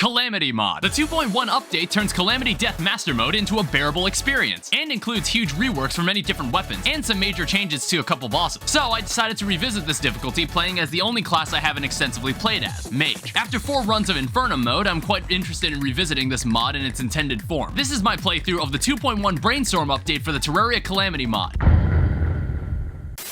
Calamity Mod. The 2.1 update turns Calamity Death Master Mode into a bearable experience, and includes huge reworks for many different weapons, and some major changes to a couple bosses. So I decided to revisit this difficulty, playing as the only class I haven't extensively played as, MAGE. After 4 runs of infernum mode, I'm quite interested in revisiting this mod in its intended form. This is my playthrough of the 2.1 BRAINSTORM update for the Terraria Calamity Mod.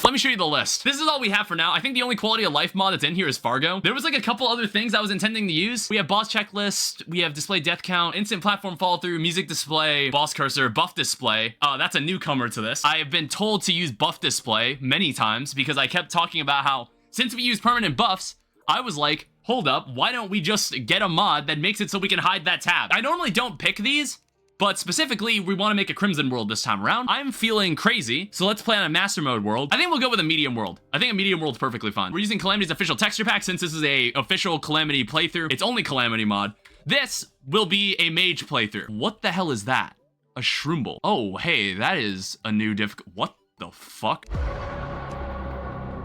Let me show you the list. This is all we have for now. I think the only quality of life mod that's in here is Fargo. There was like a couple other things I was intending to use. We have boss checklist, we have display death count, instant platform fall through, music display, boss cursor, buff display. That's a newcomer to this. I have been told to use buff display many times because I kept talking about how since we use permanent buffs, I was like, hold up, why don't we just get a mod that makes it so we can hide that tab? I normally don't pick these, but specifically, we want to make a Crimson world this time around. I'm feeling crazy, so let's play on a Master Mode world. I think we'll go with a Medium world. I think a Medium world's perfectly fine. We're using Calamity's official texture pack since this is a official Calamity playthrough. It's only Calamity mod. This will be a Mage playthrough. What the hell is that? A Shroomble. Oh, hey, that is a new what the fuck?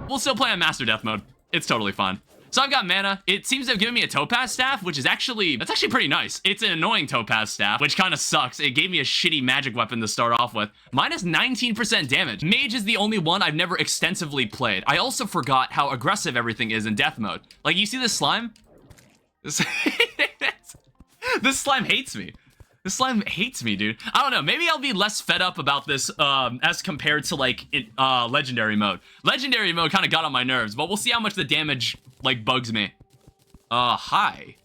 We'll still play on Master Death mode. It's totally fine. So I've got mana. It seems to have given me a topaz staff, which is that's actually pretty nice. It's an annoying topaz staff, which kind of sucks. It gave me a shitty magic weapon to start off with. Minus 19% damage. Mage is the only one I've never extensively played. I also forgot how aggressive everything is in death mode. Like, you see this slime? This slime hates me. This slime hates me, dude. I don't know. Maybe I'll be less fed up about this as compared to, like, Legendary mode. Legendary mode kind of got on my nerves, but we'll see how much the damage, like, bugs me. Hi.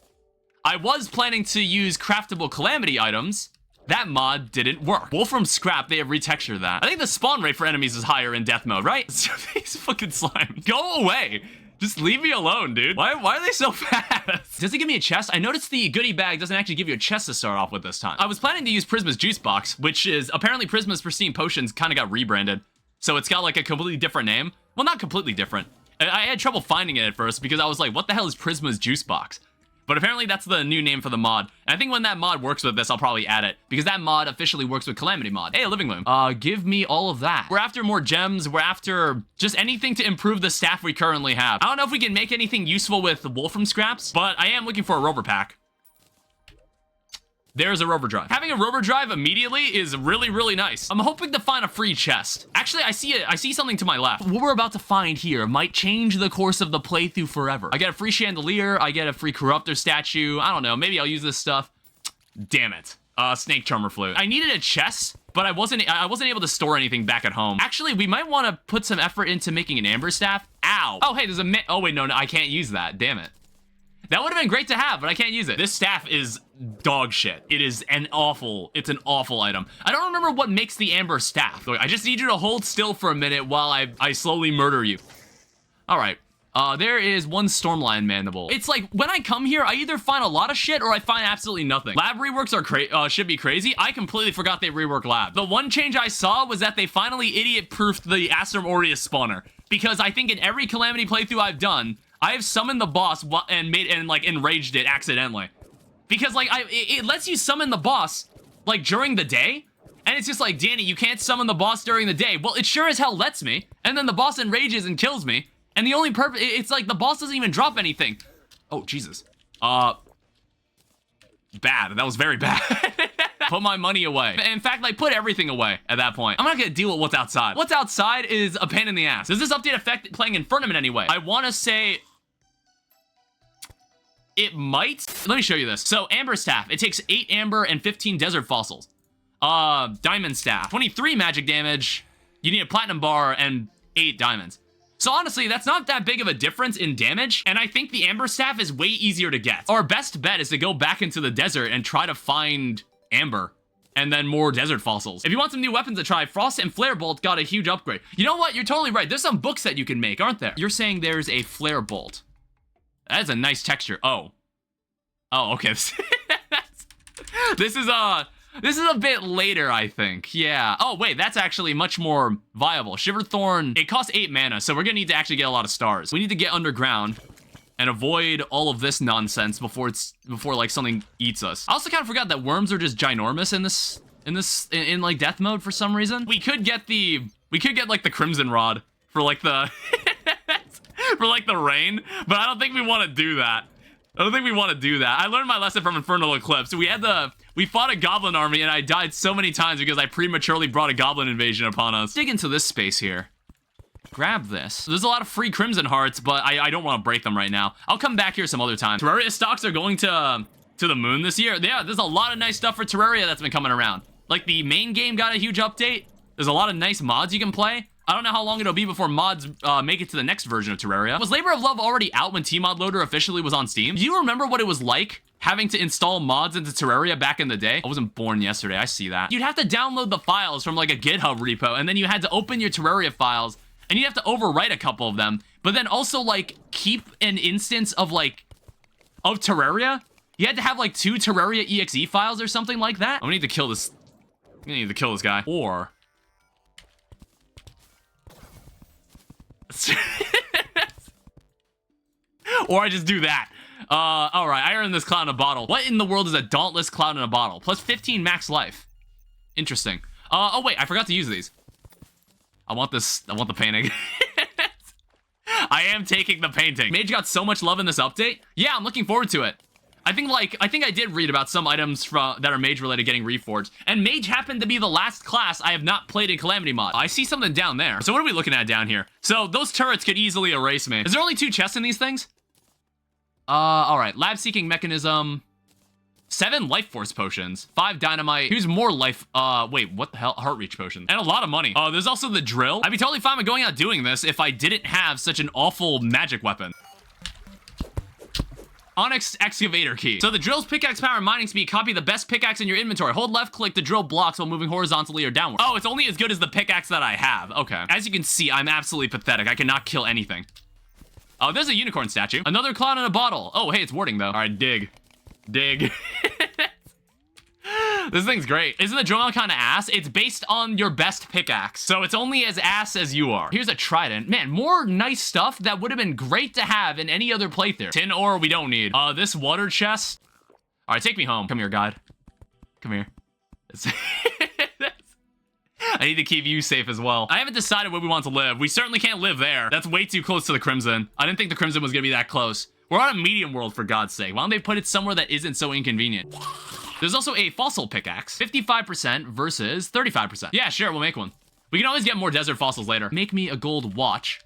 I was planning to use craftable Calamity items. That mod didn't work. Wolfram Scrap, they have retextured that. I think the spawn rate for enemies is higher in death mode, right? These fucking slimes. Go away. Just leave me alone, dude. Why are they so fast? Does it give me a chest? I noticed the goodie bag doesn't actually give you a chest to start off with this time. I was planning to use Prisma's juice box, which is apparently Prisma's Pristine Potions kind of got rebranded. So it's got like a completely different name. Well, not completely different. I had trouble finding it at first because I was like, what the hell is Prisma's juice box? But apparently that's the new name for the mod. And I think when that mod works with this, I'll probably add it. Because that mod officially works with Calamity mod. Hey, a living loom. Give me all of that. We're after more gems. We're after just anything to improve the staff we currently have. I don't know if we can make anything useful with Wolfram scraps, but I am looking for a rover pack. There's a rover drive. Having a rover drive immediately is really, really nice. I'm hoping to find a free chest. Actually, I see something to my left. What we're about to find here might change the course of the playthrough forever. I get a free chandelier. I get a free corruptor statue. I don't know. Maybe I'll use this stuff. Damn it. Snake charmer flute. I needed a chest, but I wasn't able to store anything back at home. Actually, we might want to put some effort into making an amber staff. Ow. Oh, hey, there's a oh wait, no, I can't use that. Damn it. That would have been great to have, but I can't use it. This staff is dog shit. It's an awful item. I don't remember what makes the amber staff. Look, I just need you to hold still for a minute while I slowly murder you. All right. There is one Stormlion mandible. It's like, when I come here, I either find a lot of shit or I find absolutely nothing. Lab reworks are should be crazy. I completely forgot they reworked lab. The one change I saw was that they finally idiot-proofed the Astrum Aureus spawner. Because I think in every Calamity playthrough I've done, I have summoned the boss and enraged it accidentally. Because, like, it lets you summon the boss, like, during the day. And it's just like, Danny, you can't summon the boss during the day. Well, it sure as hell lets me. And then the boss enrages and kills me. And the only purpose, it's like the boss doesn't even drop anything. Oh, Jesus. Bad. That was very bad. Put my money away. In fact, like, put everything away at that point. I'm not gonna deal with what's outside. What's outside is a pain in the ass. Does this update affect playing Infernum in any way? I want to say it might. Let me show you this. So, Amber Staff. It takes 8 Amber and 15 Desert Fossils. Diamond Staff. 23 magic damage. You need a Platinum Bar and 8 diamonds. So honestly, that's not that big of a difference in damage, and I think the Amber Staff is way easier to get. Our best bet is to go back into the desert and try to find Amber, and then more Desert Fossils. If you want some new weapons to try, Frost and Flare Bolt got a huge upgrade. You know what? You're totally right. There's some books that you can make, aren't there? You're saying there's a Flare Bolt. That is a nice texture. Oh, okay. This is a bit later, I think. Yeah. Oh, wait, that's actually much more viable. Shiverthorn, it costs 8 mana, so we're gonna need to actually get a lot of stars. We need to get underground and avoid all of this nonsense before like something eats us. I also kind of forgot that worms are just ginormous in like death mode for some reason. We could get like the Crimson Rod for like the for like the rain, but I don't think we want to do that. I don't think we want to do that. I learned my lesson from Infernal Eclipse. We fought a goblin army and I died so many times because I prematurely brought a goblin invasion upon us. Dig into this space here. Grab this. There's a lot of free crimson hearts, but I don't want to break them right now. I'll come back here some other time. Terraria stocks are going to the moon this year. Yeah, there's a lot of nice stuff for Terraria that's been coming around. Like the main game got a huge update. There's a lot of nice mods you can play. I don't know how long it'll be before mods make it to the next version of Terraria. Was Labor of Love already out when Tmod Loader officially was on Steam? Do you remember what it was like having to install mods into Terraria back in the day? I wasn't born yesterday, I see that. You'd have to download the files from like a GitHub repo, and then you had to open your Terraria files, and you'd have to overwrite a couple of them, but then also like keep an instance of Terraria? You had to have like 2 Terraria exe files or something like that? I'm gonna need to kill this. I'm gonna need to kill this guy. Or I just do that. Alright, I earned this cloud in a bottle. What in the world is a dauntless cloud in a bottle? Plus 15 max life. Interesting. Oh wait, I forgot to use these. I want the painting. I am taking the painting. Mage got so much love in this update. Yeah, I'm looking forward to it. I think I did read about some items that are Mage related getting reforged, and Mage happened to be the last class I have not played in Calamity Mod. I see something down there. So what are we looking at down here? So those turrets could easily erase me. Is there only 2 chests in these things? Alright. Lab seeking mechanism. 7 life force potions. 5 dynamite. Here's more life. Wait, what the hell? Heart reach potion. And a lot of money. There's also the drill. I'd be totally fine with going out doing this if I didn't have such an awful magic weapon. Onyx excavator key. So the drill's pickaxe power and mining speed copy the best pickaxe in your inventory. Hold left click to drill blocks while moving horizontally or downward. Oh, it's only as good as the pickaxe that I have. Okay. As you can see, I'm absolutely pathetic. I cannot kill anything. Oh, there's a unicorn statue. Another cloud in a bottle. Oh, hey, it's warding though. All right, dig. Dig. This thing's great. Isn't the drone kind of ass? It's based on your best pickaxe, so it's only as ass as you are. Here's a trident. Man, more nice stuff that would have been great to have in any other playthrough. Tin ore we don't need. This water chest. All right, take me home. Come here, God. Come here. I need to keep you safe as well. I haven't decided where we want to live. We certainly can't live there. That's way too close to the Crimson. I didn't think the Crimson was gonna be that close. We're on a medium world, for God's sake. Why don't they put it somewhere that isn't so inconvenient? There's also a fossil pickaxe. 55% versus 35%. Yeah, sure, we'll make one. We can always get more desert fossils later. Make me a gold watch.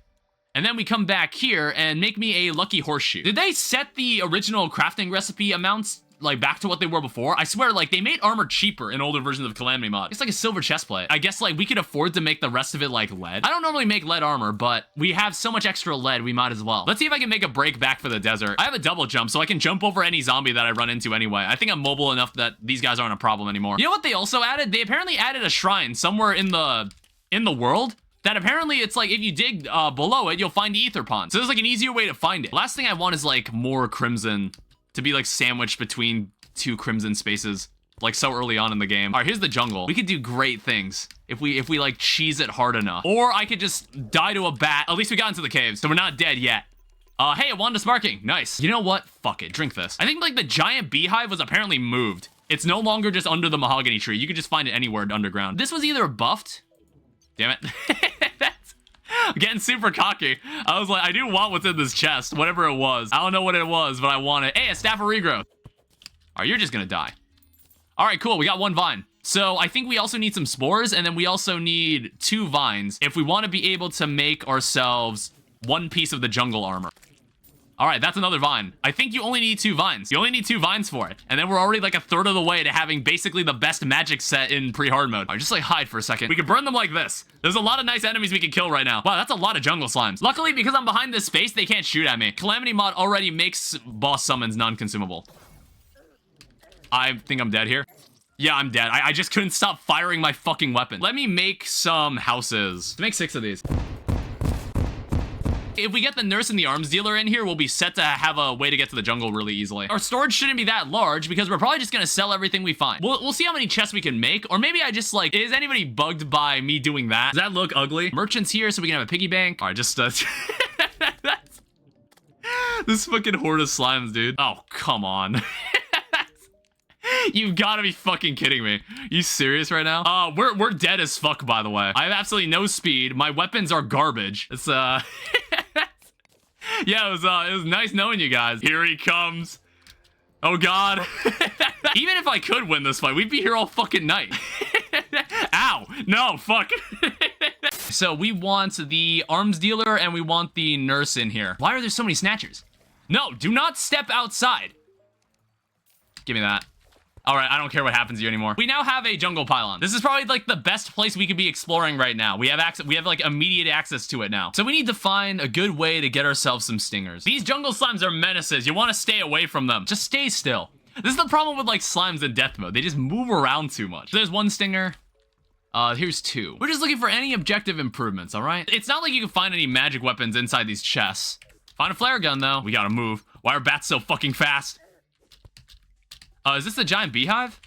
And then we come back here and make me a lucky horseshoe. Did they set the original crafting recipe amounts like back to what they were before? I swear, like, they made armor cheaper in older versions of Calamity Mod. It's like a silver chestplate. I guess like we could afford to make the rest of it like lead. I don't normally make lead armor, but we have so much extra lead, we might as well. Let's see if I can make a break back for the desert. I have a double jump, so I can jump over any zombie that I run into anyway. I think I'm mobile enough that these guys aren't a problem anymore. You know what they also added? They apparently added a shrine somewhere in the world that apparently it's like if you dig below it, you'll find the ether pond. So there's like an easier way to find it. Last thing I want is like more crimson to be like sandwiched between 2 crimson spaces like so early on in the game. All right, here's the jungle. We could do great things if we like cheese it hard enough. Or I could just die to a bat. At least we got into the caves, so we're not dead yet. Hey, a wand of sparking. Nice. You know what? Fuck it. Drink this. I think like the giant beehive was apparently moved. It's no longer just under the mahogany tree. You could just find it anywhere underground. This was either buffed. Damn it. I'm getting super cocky. I was like, I do want what's in this chest, whatever it was. I don't know what it was, but I want it. Hey, a staff of regrowth. All right, you're just gonna die. All right, cool. We got 1 vine. So I think we also need some spores, and then we also need 2 vines if we want to be able to make ourselves 1 piece of the jungle armor. All right, that's another vine. I think you only need 2 vines. You only need 2 vines for it. And then we're already like a third of the way to having basically the best magic set in pre-hard mode. All right, just like hide for a second. We can burn them like this. There's a lot of nice enemies we can kill right now. Wow, that's a lot of jungle slimes. Luckily, because I'm behind this space, they can't shoot at me. Calamity Mod already makes boss summons non-consumable. I think I'm dead here. Yeah, I'm dead. I just couldn't stop firing my fucking weapon. Let me make some houses. Let's make 6 of these. If we get the nurse and the arms dealer in here, we'll be set to have a way to get to the jungle really easily. Our storage shouldn't be that large because we're probably just gonna sell everything we find. We'll see how many chests we can make, or maybe I just like, is anybody bugged by me doing that? Does that look ugly? Merchant's here so we can have a piggy bank. All right, just this fucking horde of slimes, dude. Oh, come on. You've got to be fucking kidding me. You serious right now? We're dead as fuck, by the way. I have absolutely no speed. My weapons are garbage. It's yeah, it was nice knowing you guys. Here he comes. Oh god. Even if I could win this fight, we'd be here all fucking night. Ow. No, fuck. So we want the arms dealer and we want the nurse in here. Why are there so many snatchers? No, do not step outside. Give me that. All right, I don't care what happens to you anymore. We now have a jungle pylon. This is probably like the best place we could be exploring right now. We have access. We have like immediate access to it now. So we need to find a good way to get ourselves some stingers. These jungle slimes are menaces. You want to stay away from them. Just stay still. This is the problem with like slimes in death mode. They just move around too much. There's one stinger. Here's two. We're just looking for any objective improvements, all right? It's not like you can find any magic weapons inside these chests. Find a flare gun though. We gotta move. Why are bats so fucking fast? Is this a giant beehive?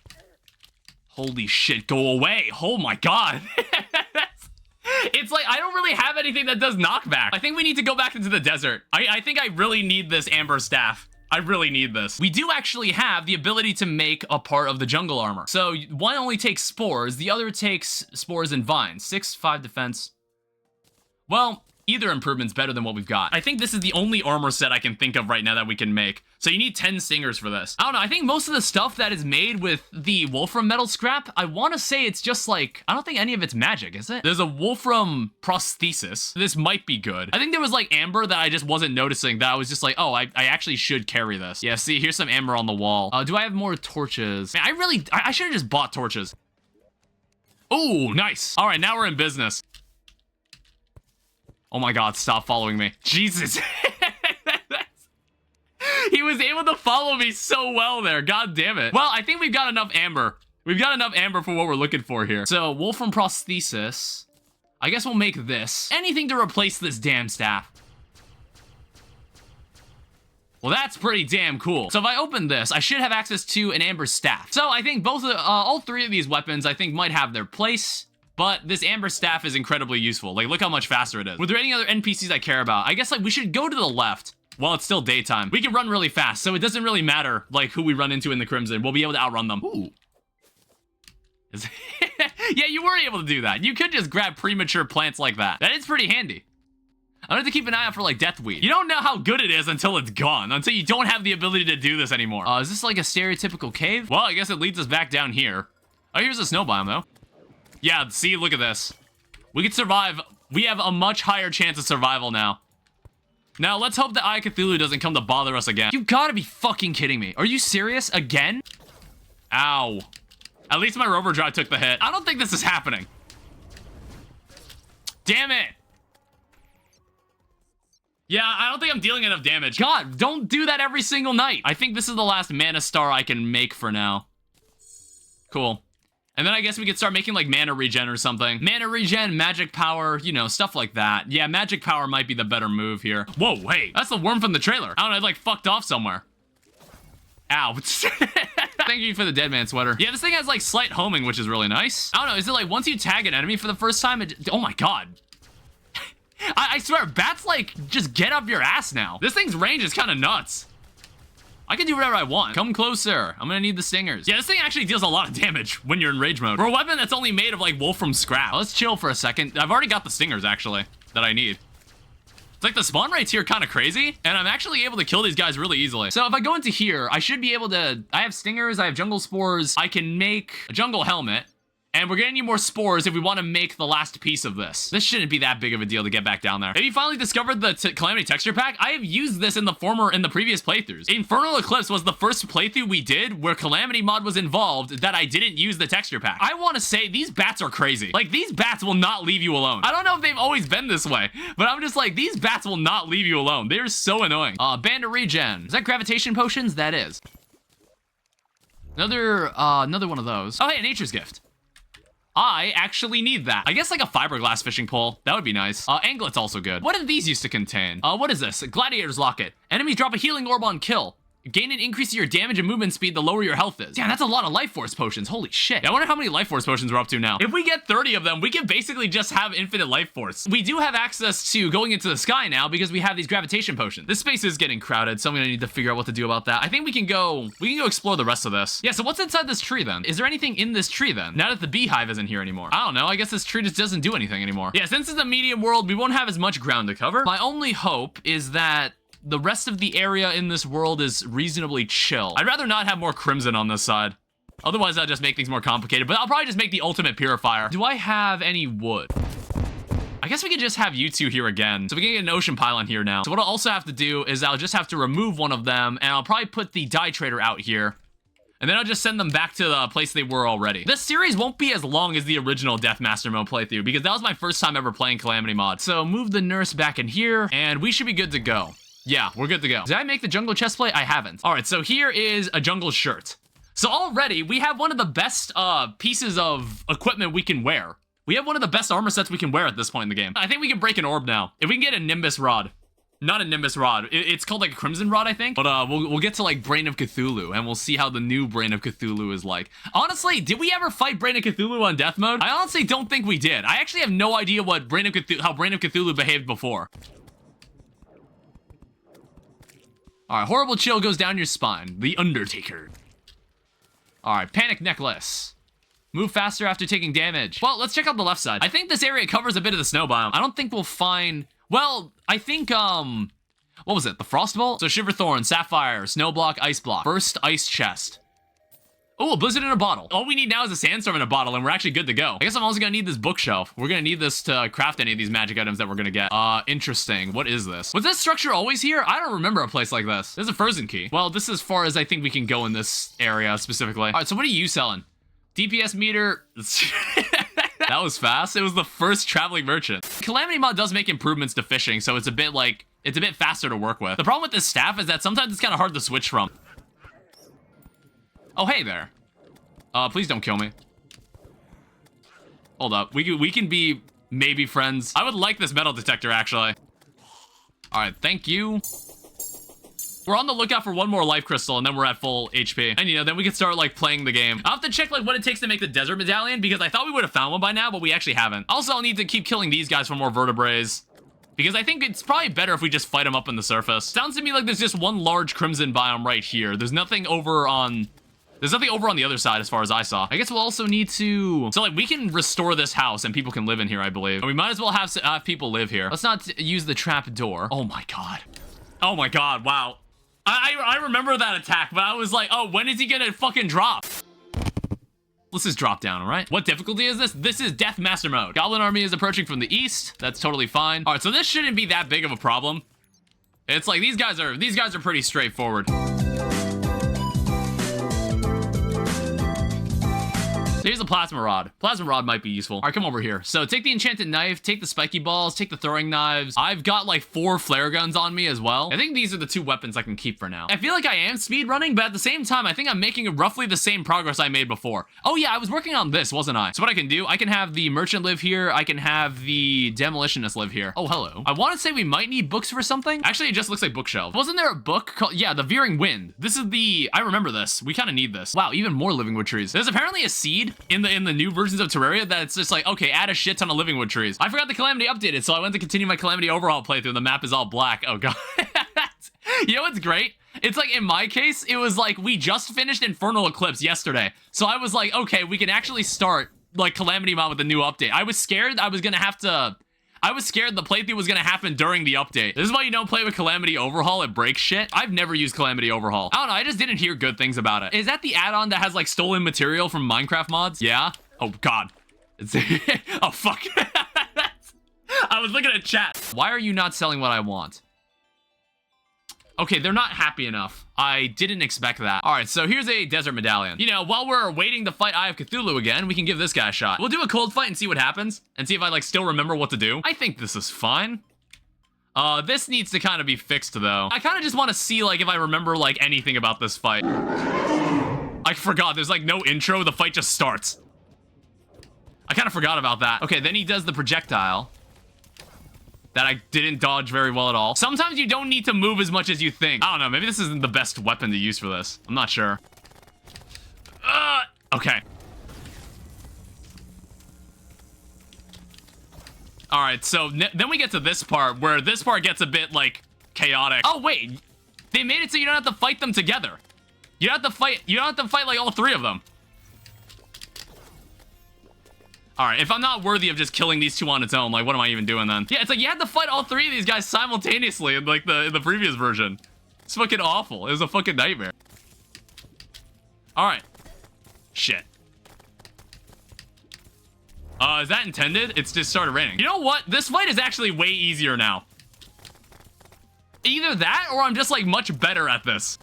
Holy shit, go away. Oh my god. It's like, I don't really have anything that does knockback. I think we need to go back into the desert. I think I really need this amber staff. I really need this. We do actually have the ability to make a part of the jungle armor. So one only takes spores, the other takes spores and vines. 6-5 defense. Well, either improvement's better than what we've got. I think this is the only armor set I can think of right now that we can make. So you need 10 stingers for this. I don't know, I think most of the stuff that is made with the wolfram metal scrap, I want to say it's just like, I don't think any of it's magic, is it? There's a wolfram prosthesis. This might be good. I think there was like amber that I just wasn't noticing that I was just like, oh, I actually should carry this. Yeah, see, here's some amber on the wall. Do I have more torches? Man, I should have just bought torches. Oh, nice. All right, now we're in business. Oh my god, stop following me. Jesus. He was able to follow me so well there. God damn it. Well, I think we've got enough amber. We've got enough amber for what we're looking for here. So, wolfram prosthesis. I guess we'll make this. Anything to replace this damn staff. Well, that's pretty damn cool. So if I open this, I should have access to an amber staff. So I think both of all three of these weapons, I think might have their place. But this amber staff is incredibly useful. Like, look how much faster it is. Were there any other NPCs I care about? I guess, like, we should go to the left while it's still daytime. We can run really fast, so it doesn't really matter, like, who we run into in the Crimson. We'll be able to outrun them. Ooh. Yeah, you were able to do that. You could just grab premature plants like that. That is pretty handy. I have to keep an eye out for, like, deathweed. You don't know how good it is until it's gone, until you don't have the ability to do this anymore. Is this, like, a stereotypical cave? Well, I guess it leads us back down here. Oh, here's a snow biome, though. Yeah, see, look at this. We could survive. We have a much higher chance of survival now. Now, let's hope that cthulhu doesn't come to bother us again. You gotta be fucking kidding me. Are you serious? Again? Ow. At least my rover drive took the hit. I don't think this is happening. Damn it. Yeah, I don't think I'm dealing enough damage. God, don't do that every single night. I think this is the last mana star I can make for now. Cool. And then I guess we could start making, like, mana regen or something. Mana regen, magic power, you know, stuff like that. Yeah, magic power might be the better move here. Whoa, hey, that's the worm from the trailer. I don't know, it, like, fucked off somewhere. Ow. Thank you for the dead man sweater. Yeah, this thing has, like, slight homing, which is really nice. I don't know, is it, like, once you tag an enemy for the first time, oh my god. I swear, bats, like, just get up your ass now. This thing's range is kind of nuts. I can do whatever I want. Come closer. I'm gonna need the stingers. Yeah, this thing actually deals a lot of damage when you're in rage mode. For a weapon that's only made of, like, wolfram scrap. Let's chill for a second. I've already got the stingers, actually, that I need. It's like the spawn rates here kind of crazy, and I'm actually able to kill these guys really easily. So if I go into here, I should be able to... I have stingers, I have jungle spores. I can make a jungle helmet. And we're gonna need more spores if we want to make the last piece of this. This shouldn't be that big of a deal to get back down there. Have you finally discovered the Calamity texture pack? I have used this in the previous playthroughs. Infernal Eclipse was the first playthrough we did where Calamity Mod was involved that I didn't use the texture pack. I want to say these bats are crazy. Like, these bats will not leave you alone. I don't know if they've always been this way, but I'm just like, these bats will not leave you alone. They're so annoying. Band of regen. Is that gravitation potions? That is. Another one of those. Oh, hey, a nature's gift. I actually need that. I guess like a fiberglass fishing pole. That would be nice. Anglet's also good. What did these used to contain? What is this? Gladiator's Locket. Enemies drop a healing orb on kill. Gain an increase in your damage and movement speed the lower your health is. Damn, that's a lot of life force potions. Holy shit. Yeah, I wonder how many life force potions we're up to now. If we get 30 of them, we can basically just have infinite life force. We do have access to going into the sky now because we have these gravitation potions. This space is getting crowded, so I'm gonna need to figure out what to do about that. I think we can go explore the rest of this. Yeah, so what's inside this tree then? Is there anything in this tree then? Now that the beehive isn't here anymore. I don't know, I guess this tree just doesn't do anything anymore. Yeah, since it's a medium world, we won't have as much ground to cover. My only hope is that the rest of the area in this world is reasonably chill. I'd rather not have more crimson on this side. Otherwise, I'll just make things more complicated, but I'll probably just make the ultimate purifier. Do I have any wood? I guess we could just have you two here again. So we can get an ocean pylon here now. So what I'll also have to do is I'll just have to remove one of them, and I'll probably put the dye trader out here. And then I'll just send them back to the place they were already. This series won't be as long as the original Death Master Mode playthrough, because that was my first time ever playing Calamity Mod. So move the nurse back in here, and we should be good to go. Yeah, we're good to go. Did I make the jungle chestplate? I haven't. All right, so here is a jungle shirt. So already, we have one of the best pieces of equipment we can wear. We have one of the best armor sets we can wear at this point in the game. I think we can break an orb now. If we can get a Nimbus rod. Not a Nimbus rod. It's called like a Crimson rod, I think. But we'll get to like Brain of Cthulhu, and we'll see how the new Brain of Cthulhu is like. Honestly, did we ever fight Brain of Cthulhu on Death Mode? I honestly don't think we did. I actually have no idea what how Brain of Cthulhu behaved before. All right, horrible chill goes down your spine. The Undertaker. All right, panic necklace. Move faster after taking damage. Well, let's check out the left side. I think this area covers a bit of the snow biome. I don't think we'll find... Well, I think, what was it? The Frost Bolt? So Shiver Thorn, Sapphire, Snow Block, Ice Block. First Ice Chest. Oh, a Blizzard in a bottle. All we need now is a Sandstorm in a bottle, and we're actually good to go. I guess I'm also gonna need this bookshelf. We're gonna need this to craft any of these magic items that we're gonna get. Interesting. What is this? Was this structure always here? I don't remember a place like this. There's a frozen key. Well, this is as far as I think we can go in this area specifically. All right, so what are you selling? DPS meter. That was fast. It was the first traveling merchant. Calamity Mod does make improvements to fishing, so it's a bit faster to work with. The problem with this staff is that sometimes it's kind of hard to switch from. Oh, hey there. Please don't kill me. Hold up. We can be maybe friends. I would like this metal detector, actually. All right, thank you. We're on the lookout for one more life crystal, and then we're at full HP. And, you know, then we can start, like, playing the game. I'll have to check, like, what it takes to make the desert medallion, because I thought we would have found one by now, but we actually haven't. Also, I'll need to keep killing these guys for more vertebraes, because I think it's probably better if we just fight them up on the surface. Sounds to me like there's just one large crimson biome right here. There's nothing over on the other side as far as I saw. I guess we'll also need to... So, like, we can restore this house, and people can live in here, I believe. And we might as well have people live here. Let's not use the trap door. Oh, my God. Oh, my God. Wow. I remember that attack, but I was like, oh, when is he gonna fucking drop? Let's just drop down, all right? What difficulty is this? This is Death Master Mode. Goblin army is approaching from the east. That's totally fine. All right, so this shouldn't be that big of a problem. It's like these guys are pretty straightforward. So here's a plasma rod. Plasma rod might be useful. All right, come over here. So take the enchanted knife, take the spiky balls, take the throwing knives. I've got like 4 flare guns on me as well. I think these are the 2 weapons I can keep for now. I feel like I am speed running, but at the same time, I think I'm making roughly the same progress I made before. Oh yeah, I was working on this, wasn't I? So what I can do, I can have the merchant live here. I can have the demolitionist live here. Oh, hello. I want to say we might need books for something. Actually, it just looks like bookshelf. Wasn't there a book called, yeah, the Veering Wind. This is the, I remember this. We kind of need this. Wow, even more living wood trees. There's apparently a seed in the new versions of Terraria that's just like, okay, add a shit ton of living wood trees. I forgot the Calamity updated, so I went to continue my Calamity overhaul playthrough. The map is all black. Oh god. You know what's great? It's like, in my case, it was like, we just finished Infernal Eclipse yesterday. So I was like, okay, we can actually start like Calamity Mod with the new update. I was scared I was gonna have to... I was scared the playthrough was gonna happen during the update. This is why you don't play with Calamity Overhaul. It breaks shit. I've never used Calamity Overhaul. I don't know. I just didn't hear good things about it. Is that the add-on that has like stolen material from Minecraft mods? Yeah. Oh god. It's oh fuck. I was looking at chat. Why are you not selling what I want? Okay, they're not happy enough. I didn't expect that. All right, so here's a desert medallion. You know, while we're waiting to fight Eye of Cthulhu again, we can give this guy a shot. We'll do a cold fight and see what happens, and see if I, like, still remember what to do. I think this is fine. This needs to kind of be fixed, though. I kind of just want to see, like, if I remember, like, anything about this fight. I forgot. There's, like, no intro. The fight just starts. I kind of forgot about that. Okay, then he does the projectile. That I didn't dodge very well at all. Sometimes you don't need to move as much as you think. I don't know, maybe this isn't the best weapon to use for this. I'm not sure. Okay. All right, so then we get to this part, where this part gets a bit, like, chaotic. Oh, wait. They made it so you don't have to fight them together. You don't have to fight, like, all 3 of them. All right, if I'm not worthy of just killing these two on its own, like, what am I even doing then? Yeah, it's like you had to fight all three of these guys simultaneously in, like, the previous version. It's fucking awful. It was a fucking nightmare. All right. Shit. Is that intended? It's just started raining. You know what? This fight is actually way easier now. Either that, or I'm just, like, much better at this.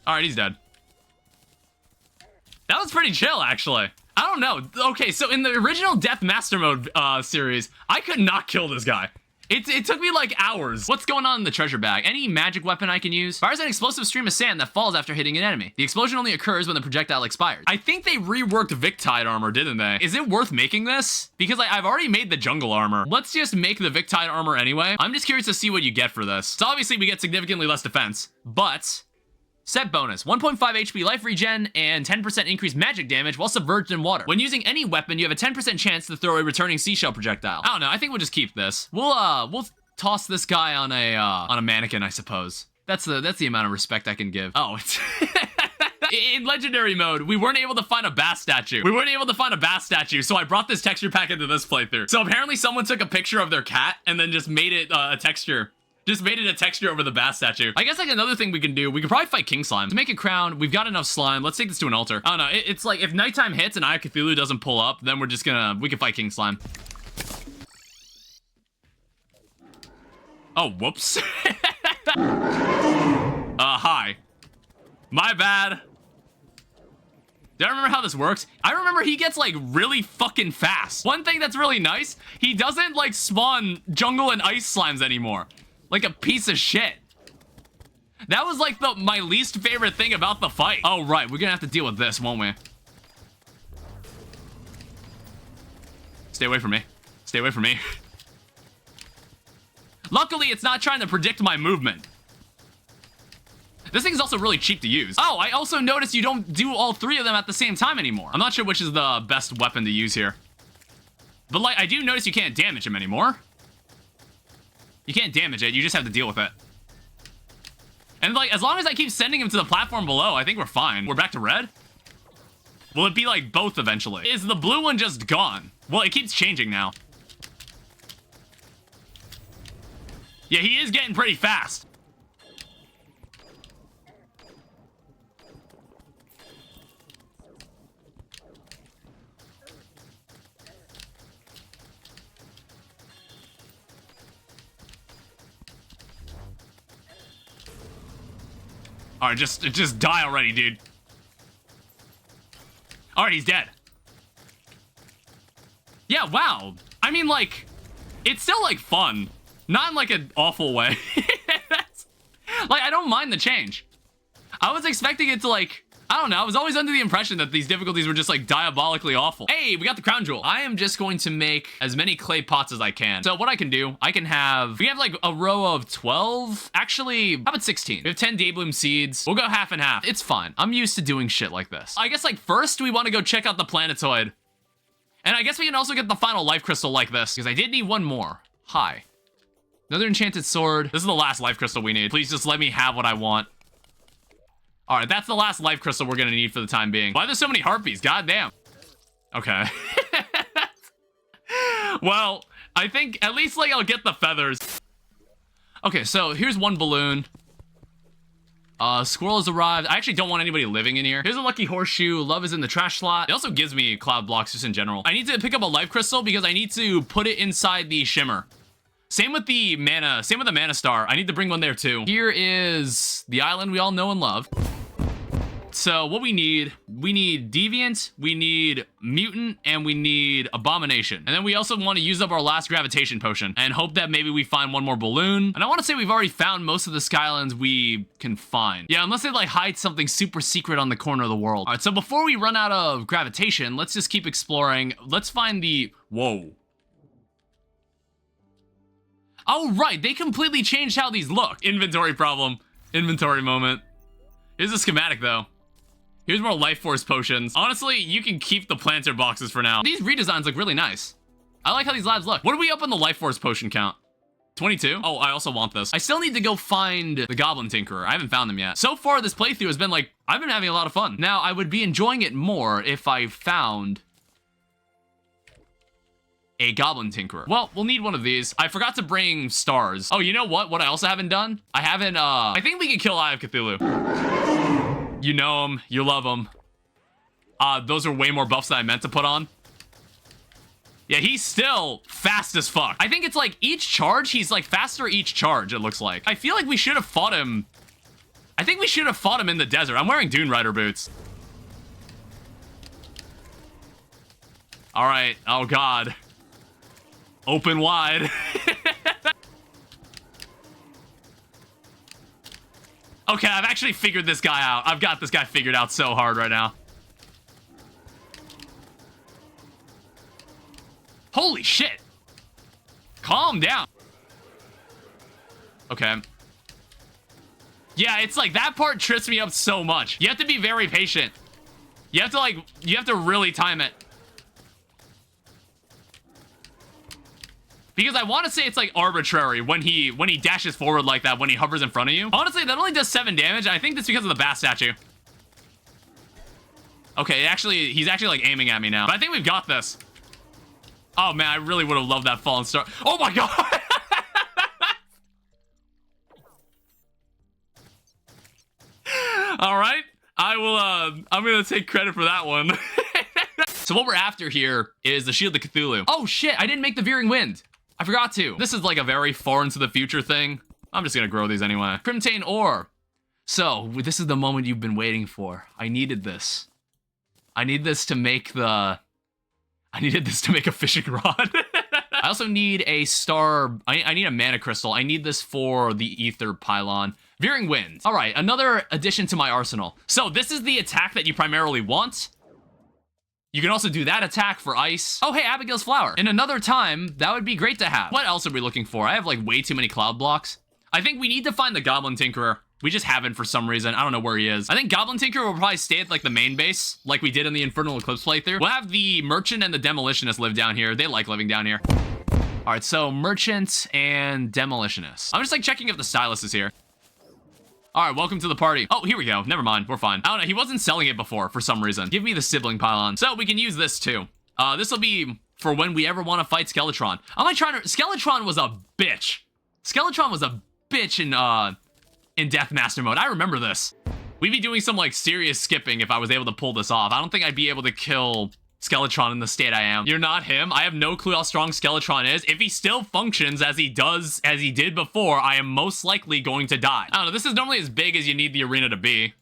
All right, he's dead. That was pretty chill, actually. I don't know. Okay, so in the original Death Master Mode series, I could not kill this guy. It took me like hours. What's going on in the treasure bag? Any magic weapon I can use? Fires an explosive stream of sand that falls after hitting an enemy. The explosion only occurs when the projectile expires. I think they reworked Victide armor, didn't they? Is it worth making this? Because like, I've already made the jungle armor. Let's just make the Victide armor anyway. I'm just curious to see what you get for this. So obviously we get significantly less defense, but set bonus, 1.5 HP life regen and 10% increased magic damage while submerged in water. When using any weapon, you have a 10% chance to throw a returning seashell projectile. I don't know, I think we'll just keep this. We'll toss this guy on a mannequin, I suppose. That's the amount of respect I can give. Oh, it's in legendary mode, we weren't able to find a bass statue. So I brought this texture pack into this playthrough. So apparently someone took a picture of their cat and then just made it a texture. Just made it a texture over the bass statue. I guess like another thing we can do, we could probably fight king slime. To make a crown, we've got enough slime. Let's take this to an altar. I don't know, it's like if nighttime hits and Eye of Cthulhu doesn't pull up, then we can fight king slime. Oh, whoops. Hi. My bad. Do I remember how this works? I remember he gets like really fucking fast. One thing that's really nice, he doesn't like spawn jungle and ice slimes anymore. Like a piece of shit. That was like my least favorite thing about the fight. Oh, right. We're gonna have to deal with this, won't we? Stay away from me. Stay away from me. Luckily, it's not trying to predict my movement. This thing's also really cheap to use. Oh, I also noticed you don't do all three of them at the same time anymore. I'm not sure which is the best weapon to use here. But like, I do notice you can't damage him anymore. You can't damage it, you just have to deal with it. And like, as long as I keep sending him to the platform below, I think we're fine. We're back to red? Will it be like both eventually? Is the blue one just gone? Well, it keeps changing now. Yeah, he is getting pretty fast. All right, just die already, dude. All right, he's dead. Yeah, wow. I mean, like, it's still, like, fun. Not in, like, an awful way. Like, I don't mind the change. I was expecting it to, like, I don't know. I was always under the impression that these difficulties were just, like, diabolically awful. Hey, we got the crown jewel. I am just going to make as many clay pots as I can. So what I can do, we have, like, a row of 12. Actually, how about 16? We have 10 daybloom seeds. We'll go half and half. It's fine. I'm used to doing shit like this. I guess, like, first we want to go check out the planetoid. And I guess we can also get the final life crystal like this, because I did need one more. Hi. Another enchanted sword. This is the last life crystal we need. Please just let me have what I want. All right, that's the last life crystal we're gonna need for the time being. Why are there so many harpies? God damn. Okay. Well, I think at least like I'll get the feathers. Okay, so here's one balloon. Squirrel has arrived. I actually don't want anybody living in here. Here's a lucky horseshoe. Love is in the trash slot. It also gives me cloud blocks just in general. I need to pick up a life crystal because I need to put it inside the shimmer. Same with the mana star. I need to bring one there too. Here is the island we all know and love. So what we need Deviant, we need Mutant, and we need Abomination. And then we also want to use up our last Gravitation Potion and hope that maybe we find one more balloon. And I want to say we've already found most of the Skylands we can find. Yeah, unless they like hide something super secret on the corner of the world. All right, so before we run out of Gravitation, let's just keep exploring. Let's find the, whoa. Oh, right, they completely changed how these look. Inventory problem, inventory moment. Here's a schematic though. Here's more life force potions. Honestly, you can keep the planter boxes for now. These redesigns look really nice. I like how these labs look. What are we up on the life force potion count? 22. Oh, I also want this. I still need to go find the Goblin Tinkerer. I haven't found them yet. So far, this playthrough has been like, I've been having a lot of fun. Now, I would be enjoying it more if I found a Goblin Tinkerer. Well, we'll need one of these. I forgot to bring stars. Oh, you know what? What I also haven't done? I haven't, I think we can kill Eye of Cthulhu. You know him. You love him. Those are way more buffs than I meant to put on. Yeah, he's still fast as fuck. I think it's like each charge, he's like faster each charge, it looks like. I feel like we should have fought him. I think we should have fought him in the desert. I'm wearing Dune Rider boots. All right. Oh, God. Open wide. Okay, I've actually figured this guy out. I've got this guy figured out so hard right now. Holy shit. Calm down. Okay. Yeah, it's like that part trips me up so much. You have to be very patient. You have to really time it. Because I want to say it's like arbitrary when he dashes forward like that, when he hovers in front of you. Honestly, that only does 7 damage. I think that's because of the bat statue. Okay, he's actually like aiming at me now. But I think we've got this. Oh man, I really would have loved that fallen star. Oh my god! All right, I'm gonna take credit for that one. So what we're after here is the Shield of Cthulhu. Oh shit, I didn't make the Veering Wind. I forgot to. This is like a very far into the future thing. I'm just gonna grow these anyway. Crimtane ore. So this is the moment you've been waiting for. I needed this. I need this to make a fishing rod. I also need a star. I need a mana crystal. I need this for the ether pylon. Veering Wind. All right, another addition to my arsenal. So this is the attack that you primarily want. You can also do that attack for ice. Oh, hey, Abigail's Flower. In another time, that would be great to have. What else are we looking for? I have like way too many cloud blocks. I think we need to find the Goblin Tinkerer. We just haven't for some reason. I don't know where he is. I think Goblin Tinkerer will probably stay at like the main base, like we did in the Infernal Eclipse playthrough. We'll have the Merchant and the Demolitionist live down here. They like living down here. All right, so Merchant and Demolitionist. I'm just like checking if the Stylus is here. All right, welcome to the party. Oh, here we go. Never mind, we're fine. I don't know, he wasn't selling it before for some reason. Give me the Sibling Pylon. So we can use this too. This will be for when we ever want to fight Skeletron. I'm like trying to, Skeletron was a bitch. Skeletron was a bitch in Death Master Mode. I remember this. We'd be doing some like serious skipping if I was able to pull this off. I don't think I'd be able to kill Skeletron in the state I am. You're not him. I have no clue how strong Skeletron is. If he still functions as he did before, I am most likely going to die. I don't know, this is normally as big as you need the arena to be.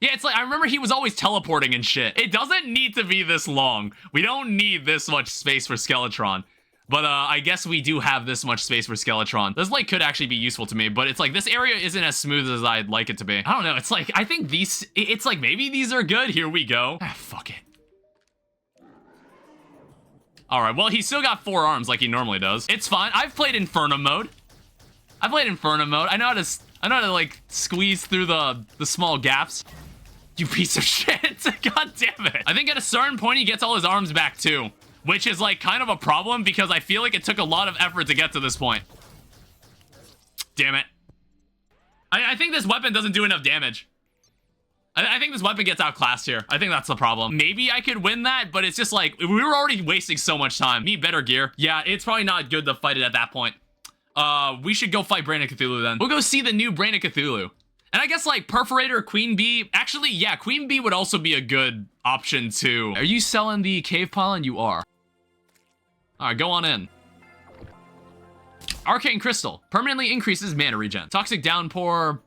Yeah, it's like, I remember he was always teleporting and shit. It doesn't need to be this long. We don't need this much space for Skeletron. But I guess we do have this much space for Skeletron. This like could actually be useful to me, but it's like this area isn't as smooth as I'd like it to be. I don't know, it's like, I think it's like maybe these are good. Here we go. Ah, fuck it. All right, well, he's still got 4 arms like he normally does. It's fine. I've played Infernum mode. I know how to like squeeze through the small gaps. You piece of shit. God damn it. I think at a certain point he gets all his arms back too, which is like kind of a problem because I feel like it took a lot of effort to get to this point. Damn it. I think this weapon doesn't do enough damage. I think this weapon gets outclassed here. I think that's the problem. Maybe I could win that, but it's just like, we were already wasting so much time. Need better gear. Yeah, it's probably not good to fight it at that point. We should go fight Brain of Cthulhu then. We'll go see the new Brain of Cthulhu. And I guess like Perforator, Queen Bee. Actually, yeah, Queen Bee would also be a good option too. Are you selling the cave pylon? You are. All right, go on in. Arcane Crystal. Permanently increases mana regen. Toxic Downpour.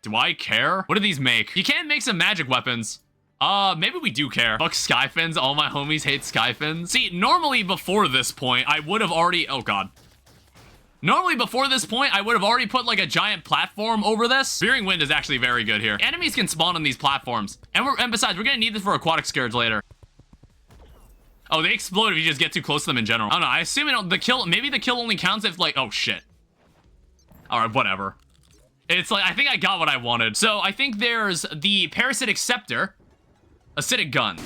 Do I care? What do these make? You can make some magic weapons. Maybe we do care. Fuck Skyfins. All my homies hate Skyfins. See, normally before this point, I would have already... Oh, God. Normally before this point, I would have already put like a giant platform over this. Veering Wind is actually very good here. Enemies can spawn on these platforms. And besides, we're gonna need this for aquatic scourge later. Oh, they explode if you just get too close to them in general. I don't know. I assume maybe the kill only counts if like... Oh, shit. All right, whatever. It's like, I think I got what I wanted. So I think there's the Parasitic Scepter, Acidic Gun.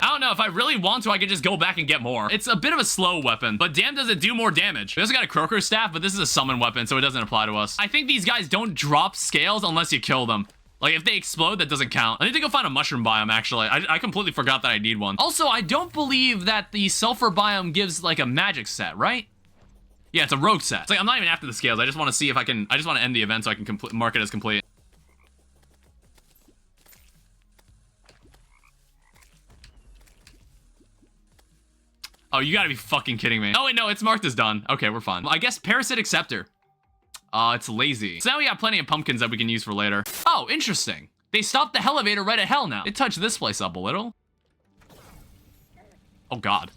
I don't know, if I really want to, I could just go back and get more. It's a bit of a slow weapon, but damn does it do more damage. We also got a croaker staff, but this is a summon weapon, so it doesn't apply to us. I think these guys don't drop scales unless you kill them. Like, if they explode, that doesn't count. I need to go find a mushroom biome, actually. I completely forgot that I need one. Also, I don't believe that the sulfur biome gives, like, a magic set, right? Yeah, it's a rogue set. It's like, I'm not even after the scales. I just want to see if I can... I just want to end the event so I can mark it as complete. Oh, you gotta be fucking kidding me. Oh, wait, no, it's marked as done. Okay, we're fine. Well, I guess parasitic scepter. It's lazy. So now we got plenty of pumpkins that we can use for later. Oh, interesting. They stopped the elevator right at hell now. It touched this place up a little. Oh, God.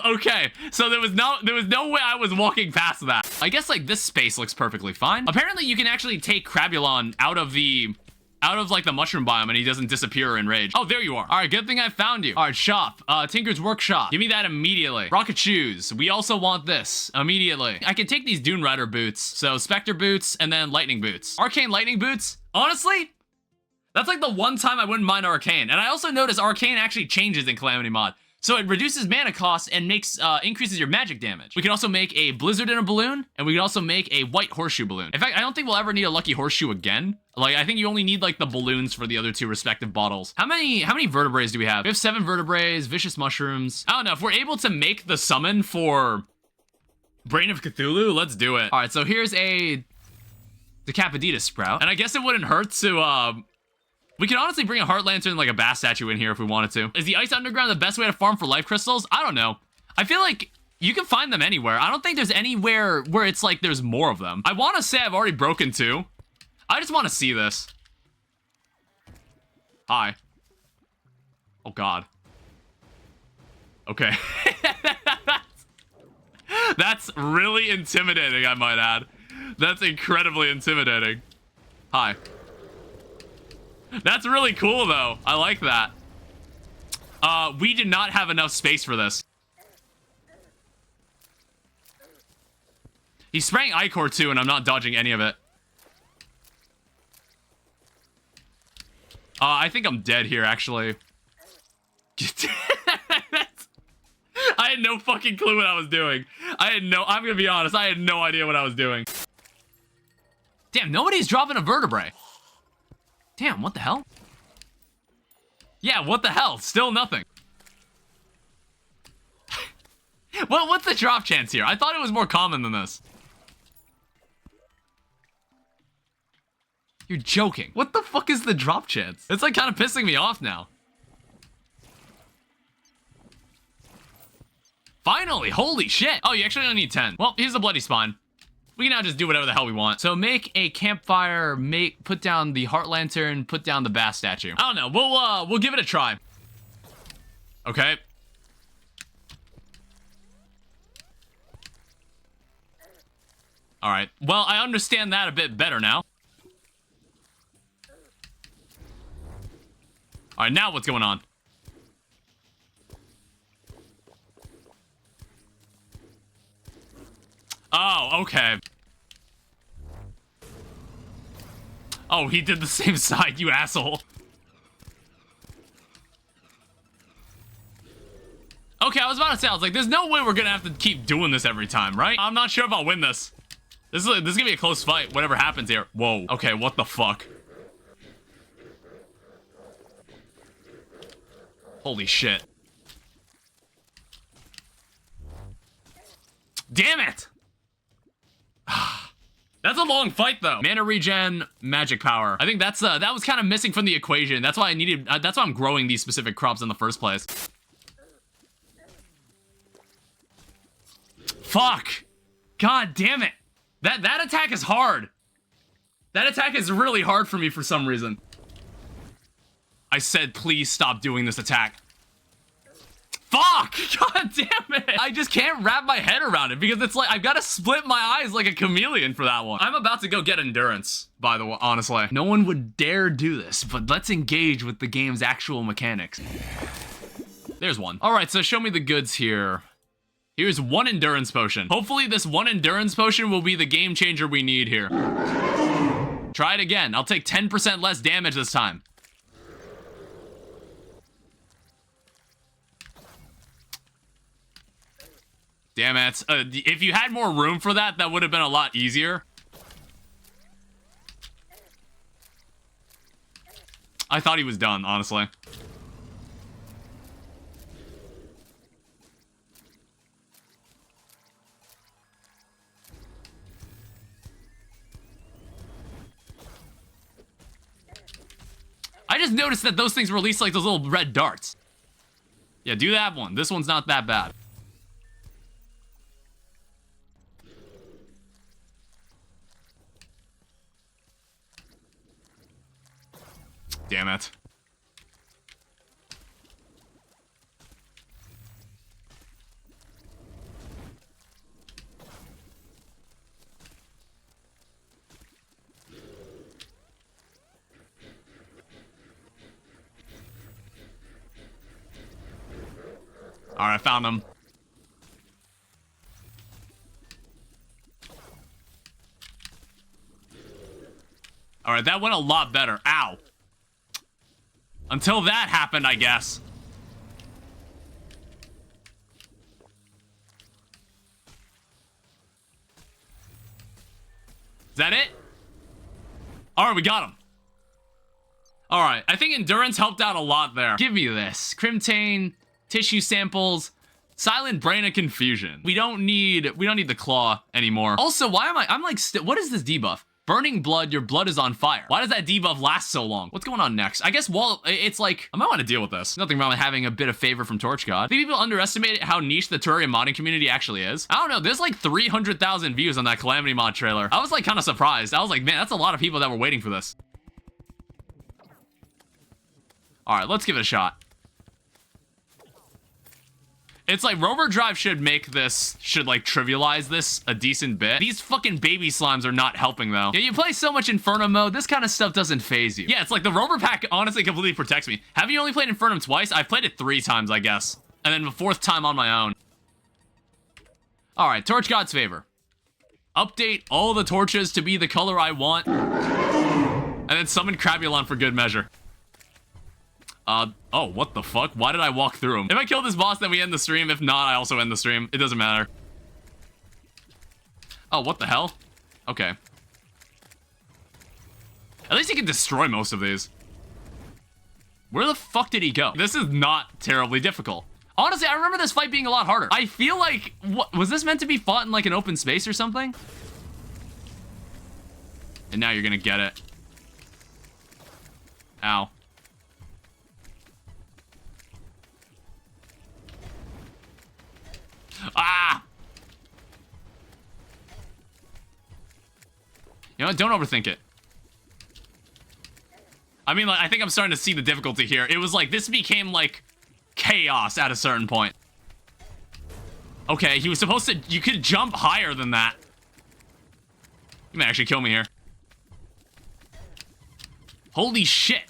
Okay. So there was no way I was walking past that. I guess, like, this space looks perfectly fine. Apparently, you can actually take Crabulon out of like the mushroom biome and he doesn't disappear or enrage. Oh, there you are. All right, good thing I found you. All right, shop. Tinker's workshop. Give me that immediately. Rocket shoes. We also want this immediately. I can take these Dune Rider boots. So Spectre boots and then lightning boots. Arcane lightning boots. Honestly, that's like the one time I wouldn't mind Arcane. And I also noticed Arcane actually changes in Calamity Mod. So it reduces mana cost and makes increases your magic damage. We can also make a blizzard in a balloon, and we can also make a white horseshoe balloon. In fact, I don't think we'll ever need a lucky horseshoe again. Like, I think you only need like the balloons for the other two respective bottles. How many vertebrae do we have? We have 7 vertebrae, vicious mushrooms. I don't know, if we're able to make the summon for Brain of Cthulhu, let's do it. All right, so here's a Decapoditas sprout. And I guess it wouldn't hurt to, we could honestly bring a heart lantern, like a bass statue in here if we wanted to. Is the ice underground the best way to farm for life crystals? I don't know. I feel like you can find them anywhere. I don't think there's anywhere where it's like there's more of them. I want to say I've already broken 2. I just want to see this. Hi. Oh, God. Okay. That's really intimidating, I might add. That's incredibly intimidating. Hi. That's really cool, though. I like that. We did not have enough space for this. He's spraying Ichor, too, and I'm not dodging any of it. I think I'm dead here, actually. I had no fucking clue what I was doing. I'm gonna be honest, I had no idea what I was doing. Damn, nobody's dropping a vertebrae. Damn, what the hell? Yeah, what the hell? Still nothing. Well, what's the drop chance here? I thought it was more common than this. You're joking. What the fuck is the drop chance? It's like kind of pissing me off now. Finally, holy shit. Oh, you actually only need 10. Well, here's the bloody spine. We can now just do whatever the hell we want. So make a campfire, put down the heart lantern, put down the bass statue. I don't know, we'll give it a try. Okay. All right, well, I understand that a bit better now. All right, now what's going on? Oh, okay. Oh, he did the same side, you asshole. Okay, I was about to say, I was like, there's no way we're gonna have to keep doing this every time, right? I'm not sure if I'll win this. This is gonna be a close fight, whatever happens here. Whoa. Okay, what the fuck? Holy shit. Damn it! That's a long fight, though. Mana regen, magic power. I think that's that was kind of missing from the equation. That's why I needed. That's why I'm growing these specific crops in the first place. Fuck! God damn it! That attack is hard. That attack is really hard for me for some reason. I said, please stop doing this attack. Fuck! God damn it! I just can't wrap my head around it because it's like I've got to split my eyes like a chameleon for that one. I'm about to go get endurance, by the way, honestly. No one would dare do this, but let's engage with the game's actual mechanics. There's one. All right, so show me the goods here. Here's 1 endurance potion. Hopefully this 1 endurance potion will be the game changer we need here. Try it again. I'll take 10% less damage this time. Damn it. If you had more room for that, that would have been a lot easier. I thought he was done, honestly. I just noticed that those things release like those little red darts. Yeah, do that one. This one's not that bad. Damn it. All right, I found them. All right, that went a lot better. Ow. Until that happened, I guess. Is that it? All right, we got him. All right, I think endurance helped out a lot there. Give me this. Crimtane, tissue samples, silent brain and confusion. We don't need the claw anymore. Also, why am I'm like, what is this debuff? Burning blood, your blood is on fire. Why does that debuff last so long? What's going on next? I guess, well, it's like, I might want to deal with this. Nothing wrong with having a bit of favor from Torch God. I think people underestimate how niche the Terraria modding community actually is. I don't know, there's like 300,000 views on that Calamity Mod trailer. I was like kind of surprised. I was like, man, that's a lot of people that were waiting for this. All right, let's give it a shot. It's like Rover Drive should like trivialize this a decent bit. These fucking baby slimes are not helping though. Yeah, you play so much infernum mode, this kind of stuff doesn't phase you. Yeah, it's like the Rover pack honestly completely protects me. Have you only played infernum twice? I've played it 3 times, I guess. And then the 4th time on my own. All right, Torch God's favor. Update all the torches to be the color I want. And then summon Crabulon for good measure. Oh, what the fuck? Why did I walk through him? If I kill this boss, then we end the stream. If not, I also end the stream. It doesn't matter. Oh, what the hell? Okay. At least he can destroy most of these. Where the fuck did he go? This is not terribly difficult. Honestly, I remember this fight being a lot harder. I feel like, what, was this meant to be fought in like an open space or something? And now you're gonna get it. Ow. Ah! You know what? Don't overthink it. I mean, like, I think I'm starting to see the difficulty here. It was like, this became, like, chaos at a certain point. Okay, he was supposed to... You could jump higher than that. You may actually kill me here. Holy shit.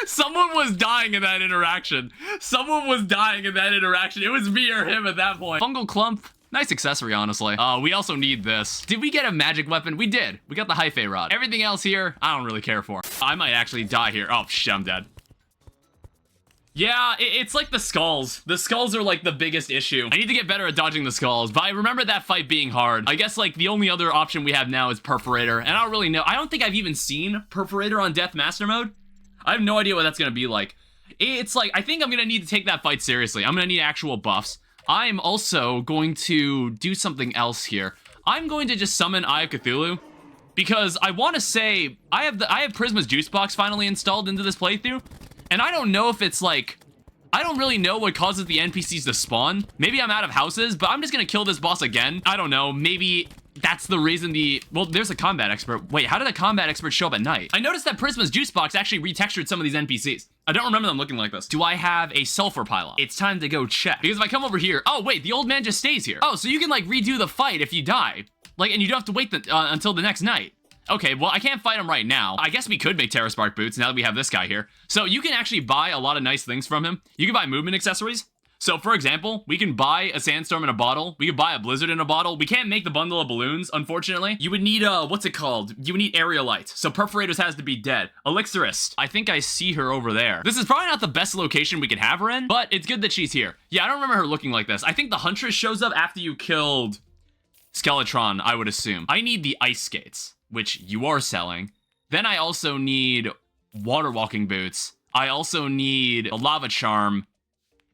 Someone was dying in that interaction. Someone was dying in that interaction. It was me or him at that point. Fungal clump. Nice accessory, honestly. We also need this. Did we get a magic weapon? We did. We got the hyphae rod. Everything else here, I don't really care for. I might actually die here. Oh, shit, I'm dead. Yeah, it's like the skulls. The skulls are like the biggest issue. I need to get better at dodging the skulls, but I remember that fight being hard. I guess like the only other option we have now is perforator, and I don't really know. I don't think I've even seen perforator on Death Master Mode. I have no idea what that's gonna be like. It's like, I think I'm gonna need to take that fight seriously. I'm gonna need actual buffs. I'm also going to do something else here. I'm going to just summon Eye of Cthulhu, because I want to say, I have Prisma's juice box finally installed into this playthrough, and I don't know if it's like, I don't really know what causes the NPCs to spawn. Maybe I'm out of houses, but I'm just gonna kill this boss again. I don't know, maybe that's the reason well, there's a combat expert. Wait, how did a combat expert show up at night? I noticed that Prisma's juice box actually retextured some of these NPCs. I don't remember them looking like this. Do I have a sulfur pylon? It's time to go check. Because if I come over here, oh wait, the old man just stays here. Oh, so you can like redo the fight if you die. Like, and you don't have to wait until the next night. Okay, well, I can't fight him right now. I guess we could make Terra Spark boots now that we have this guy here. So you can actually buy a lot of nice things from him. You can buy movement accessories. So, for example, we can buy a sandstorm in a bottle. We could buy a blizzard in a bottle. We can't make the bundle of balloons, unfortunately. You would need, what's it called? You would need aerialite. So perforators has to be dead. Elixirist. I think I see her over there. This is probably not the best location we could have her in, but it's good that she's here. Yeah, I don't remember her looking like this. I think the Huntress shows up after you killed Skeletron, I would assume. I need the ice skates, which you are selling. Then I also need water walking boots. I also need a lava charm.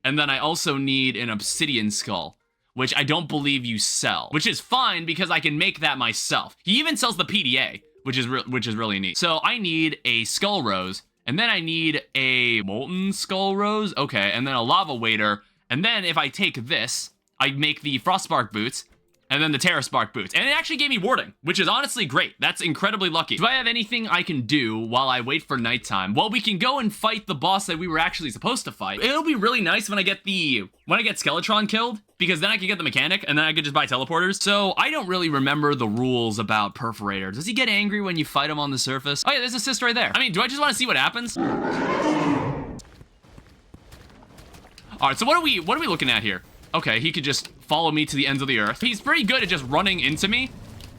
And then I also need an obsidian skull, which I don't believe you sell, which is fine because I can make that myself. He even sells the PDA, which is really neat. So I need a skull rose, and then I need a molten skull rose. Okay, and then a lava waiter. And then if I take this, I make the frostspark boots, and then the Terraspark boots. And it actually gave me warding, which is honestly great. That's incredibly lucky. Do I have anything I can do while I wait for nighttime? Well, we can go and fight the boss that we were actually supposed to fight. It'll be really nice when I get Skeletron killed, because then I can get the mechanic, and then I could just buy teleporters. So I don't really remember the rules about Perforator. Does he get angry when you fight him on the surface? Oh yeah, there's a cyst right there. I mean, do I just want to see what happens? All right, so what are we looking at here? Okay, he could just follow me to the ends of the earth. He's pretty good at just running into me.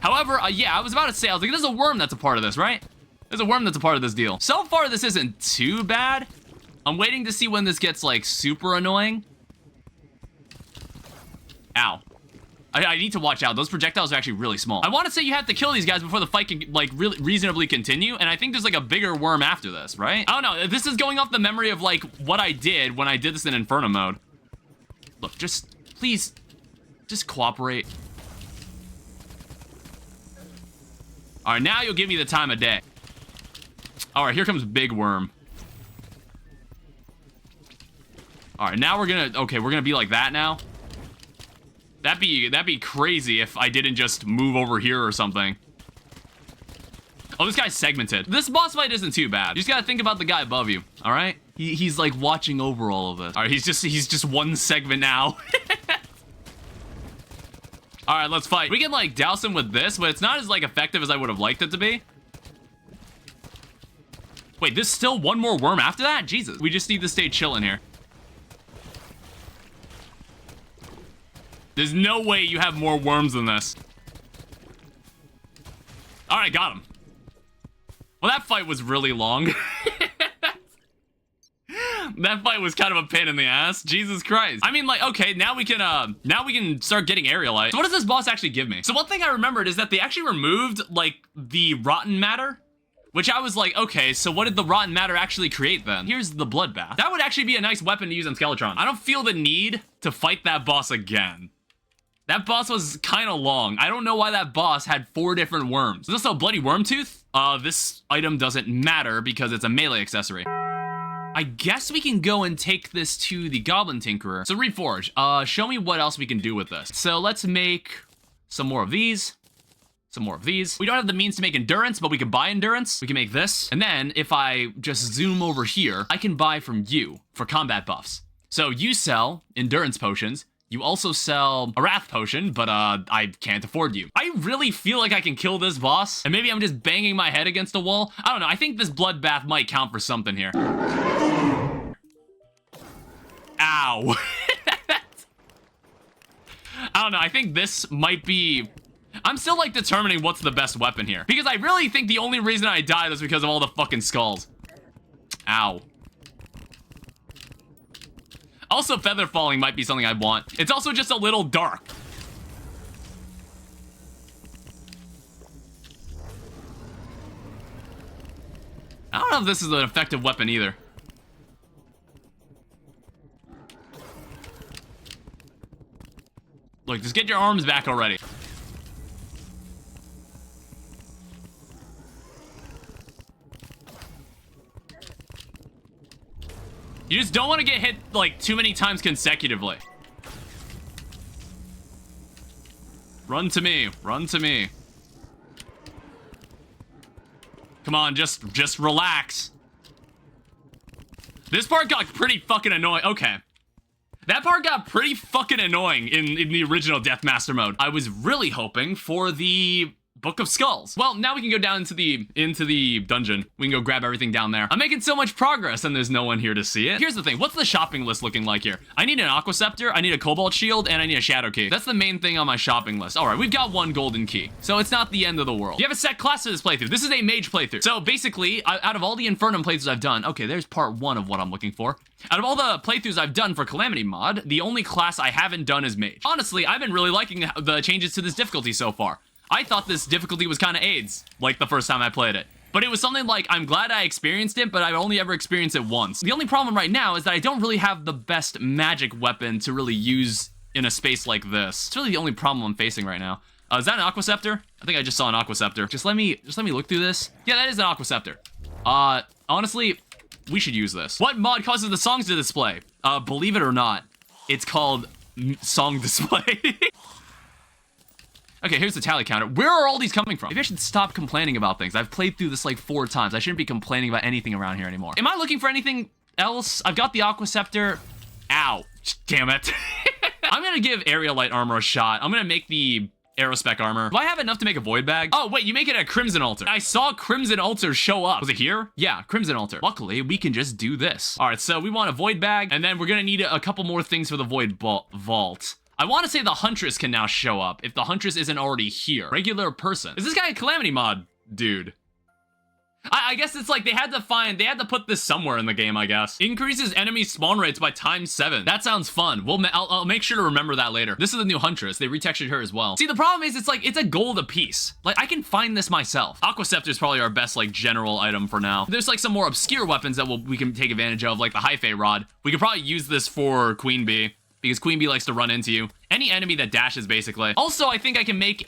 However, yeah, I was about to say, I was like, there's a worm that's a part of this, right? There's a worm that's a part of this deal. So far, this isn't too bad. I'm waiting to see when this gets, like, super annoying. Ow. I need to watch out. Those projectiles are actually really small. I want to say you have to kill these guys before the fight can, like, really reasonably continue, and I think there's, like, a bigger worm after this, right? I don't know. This is going off the memory of, like, what I did when I did this in infernum mode. Look, just, please, just cooperate. All right, now you'll give me the time of day. All right, here comes Big Worm. All right, now we're gonna be like that now. That'd be crazy if I didn't just move over here or something. Oh, this guy's segmented. This boss fight isn't too bad. You just gotta think about the guy above you, all right? He's like watching over all of this. All right, he's just one segment now. All right, let's fight. We can like douse him with this, but it's not as like effective as I would have liked it to be. Wait, there's still one more worm after that? Jesus, we just need to stay chilling here. There's no way you have more worms than this. All right, got him. Well, that fight was really long. That fight was kind of a pain in the ass. Jesus Christ. I mean, like, okay, now we can start getting aerialite. So what does this boss actually give me? So one thing I remembered is that they actually removed, like, the rotten matter, which I was like, okay, so what did the rotten matter actually create then? Here's the bloodbath. That would actually be a nice weapon to use on Skeletron. I don't feel the need to fight that boss again. That boss was kind of long. I don't know why that boss had 4 different worms. Is this a bloody worm tooth? This item doesn't matter because it's a melee accessory. I guess we can go and take this to the Goblin Tinkerer. So reforge, show me what else we can do with this. So let's make some more of these. Some more of these. We don't have the means to make endurance, but we can buy endurance. We can make this. And then if I just zoom over here, I can buy from you for combat buffs. So you sell endurance potions. You also sell a wrath potion, but I can't afford you. I really feel like I can kill this boss, and maybe I'm just banging my head against a wall. I don't know, I think this bloodbath might count for something here. Ow. I don't know, I think this might be... I'm still, like, determining what's the best weapon here. Because I really think the only reason I died was because of all the fucking skulls. Ow. Also, feather falling might be something I want. It's also just a little dark. I don't know if this is an effective weapon either. Look, just get your arms back already. You just don't want to get hit, like, too many times consecutively. Run to me. Run to me. Come on, just relax. This part got pretty fucking annoying. Okay. That part got pretty fucking annoying in the original Death Master mode. I was really hoping for the Book of Skulls. Well, now we can go down into the dungeon. We can go grab everything down there. I'm making so much progress and there's no one here to see it. Here's the thing. What's the shopping list looking like here? I need an Aqua Scepter, I need a Cobalt Shield, and I need a Shadow Key. That's the main thing on my shopping list. All right, we've got one golden key. So it's not the end of the world. You have a set class to this playthrough. This is a mage playthrough. So basically, out of all the Infernum playthroughs I've done, okay, there's part 1 of what I'm looking for. Out of all the playthroughs I've done for Calamity Mod, the only class I haven't done is mage. Honestly, I've been really liking the changes to this difficulty so far. I thought this difficulty was kind of AIDS, like the first time I played it. But it was something like, I'm glad I experienced it, but I've only ever experienced it once. The only problem right now is that I don't really have the best magic weapon to really use in a space like this. It's really the only problem I'm facing right now. Is that an Aqua Scepter? I think I just saw an Aqua Scepter. Just let me look through this. Yeah, that is an Aqua Scepter. Honestly, we should use this. What mod causes the songs to display? Believe it or not, it's called Song Display. Okay, here's the tally counter. Where are all these coming from? Maybe I should stop complaining about things. I've played through this like 4 times. I shouldn't be complaining about anything around here anymore. Am I looking for anything else? I've got the Aqua Scepter. Ow. Damn it. I'm gonna give Area Light Armor a shot. I'm gonna make the Aerospec Armor. Do I have enough to make a Void Bag? Oh, wait, you make it a Crimson Altar. I saw Crimson Altar show up. Was it here? Yeah, Crimson Altar. Luckily, we can just do this. All right, so we want a Void Bag, and then we're gonna need a couple more things for the Void Vault. I want to say the Huntress can now show up if the Huntress isn't already here. Regular person. Is this guy a Calamity Mod dude? I guess it's like they had to put this somewhere in the game, I guess. Increases enemy spawn rates by ×7. That sounds fun. I'll make sure to remember that later. This is the new Huntress. They retextured her as well. See, the problem is it's a gold a piece. Like, I can find this myself. Aqua Scepter is probably our best, like, general item for now. There's, like, some more obscure weapons that we can take advantage of, like the Hive Rod. We could probably use this for Queen Bee, because Queen Bee likes to run into you. Any enemy that dashes, basically. Also, I think I can make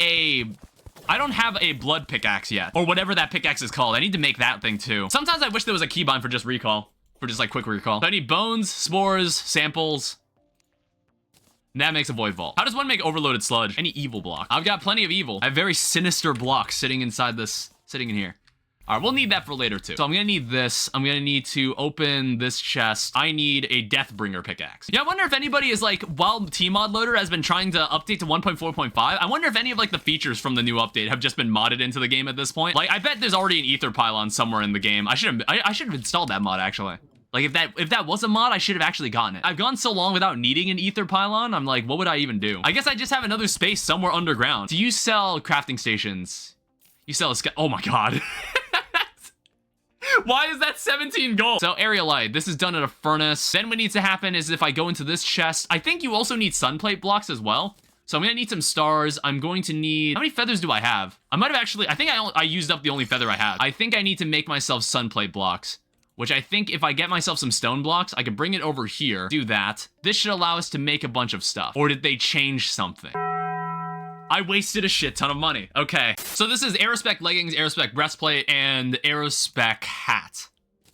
I don't have a blood pickaxe yet, or whatever that pickaxe is called. I need to make that thing too. Sometimes I wish there was a keybind for just recall, for just like quick recall. So I need bones, spores, samples. And that makes a void vault. How does one make overloaded sludge? Any evil block? I've got plenty of evil. I have very sinister blocks sitting inside this, sitting in here. All right, we'll need that for later too. So I'm gonna need this. I'm gonna need to open this chest. I need a Deathbringer pickaxe. Yeah, I wonder if anybody is like, while Tmod Loader has been trying to update to 1.4.5, I wonder if any of like the features from the new update have just been modded into the game at this point. Like, I bet there's already an ether pylon somewhere in the game. I should have installed that mod actually. Like, if that was a mod, I should have actually gotten it. I've gone so long without needing an ether pylon, I'm like, what would I even do? I guess I just have another space somewhere underground. Do you sell crafting stations? You sell a oh my god. Why is that 17 gold? So area light, this is done at a furnace. Then what needs to happen is if I go into this chest, I think you also need sunplate blocks as well. So I'm gonna need some stars. I'm going to need, how many feathers do I have? I might have actually, I think I used up the only feather I had. I think I need to make myself sunplate blocks, which I think if I get myself some stone blocks, I could bring it over here, do that. This should allow us to make a bunch of stuff. Or did they change something? I wasted a shit ton of money. Okay, so this is Aerospec leggings, Aerospec breastplate, and Aerospec hat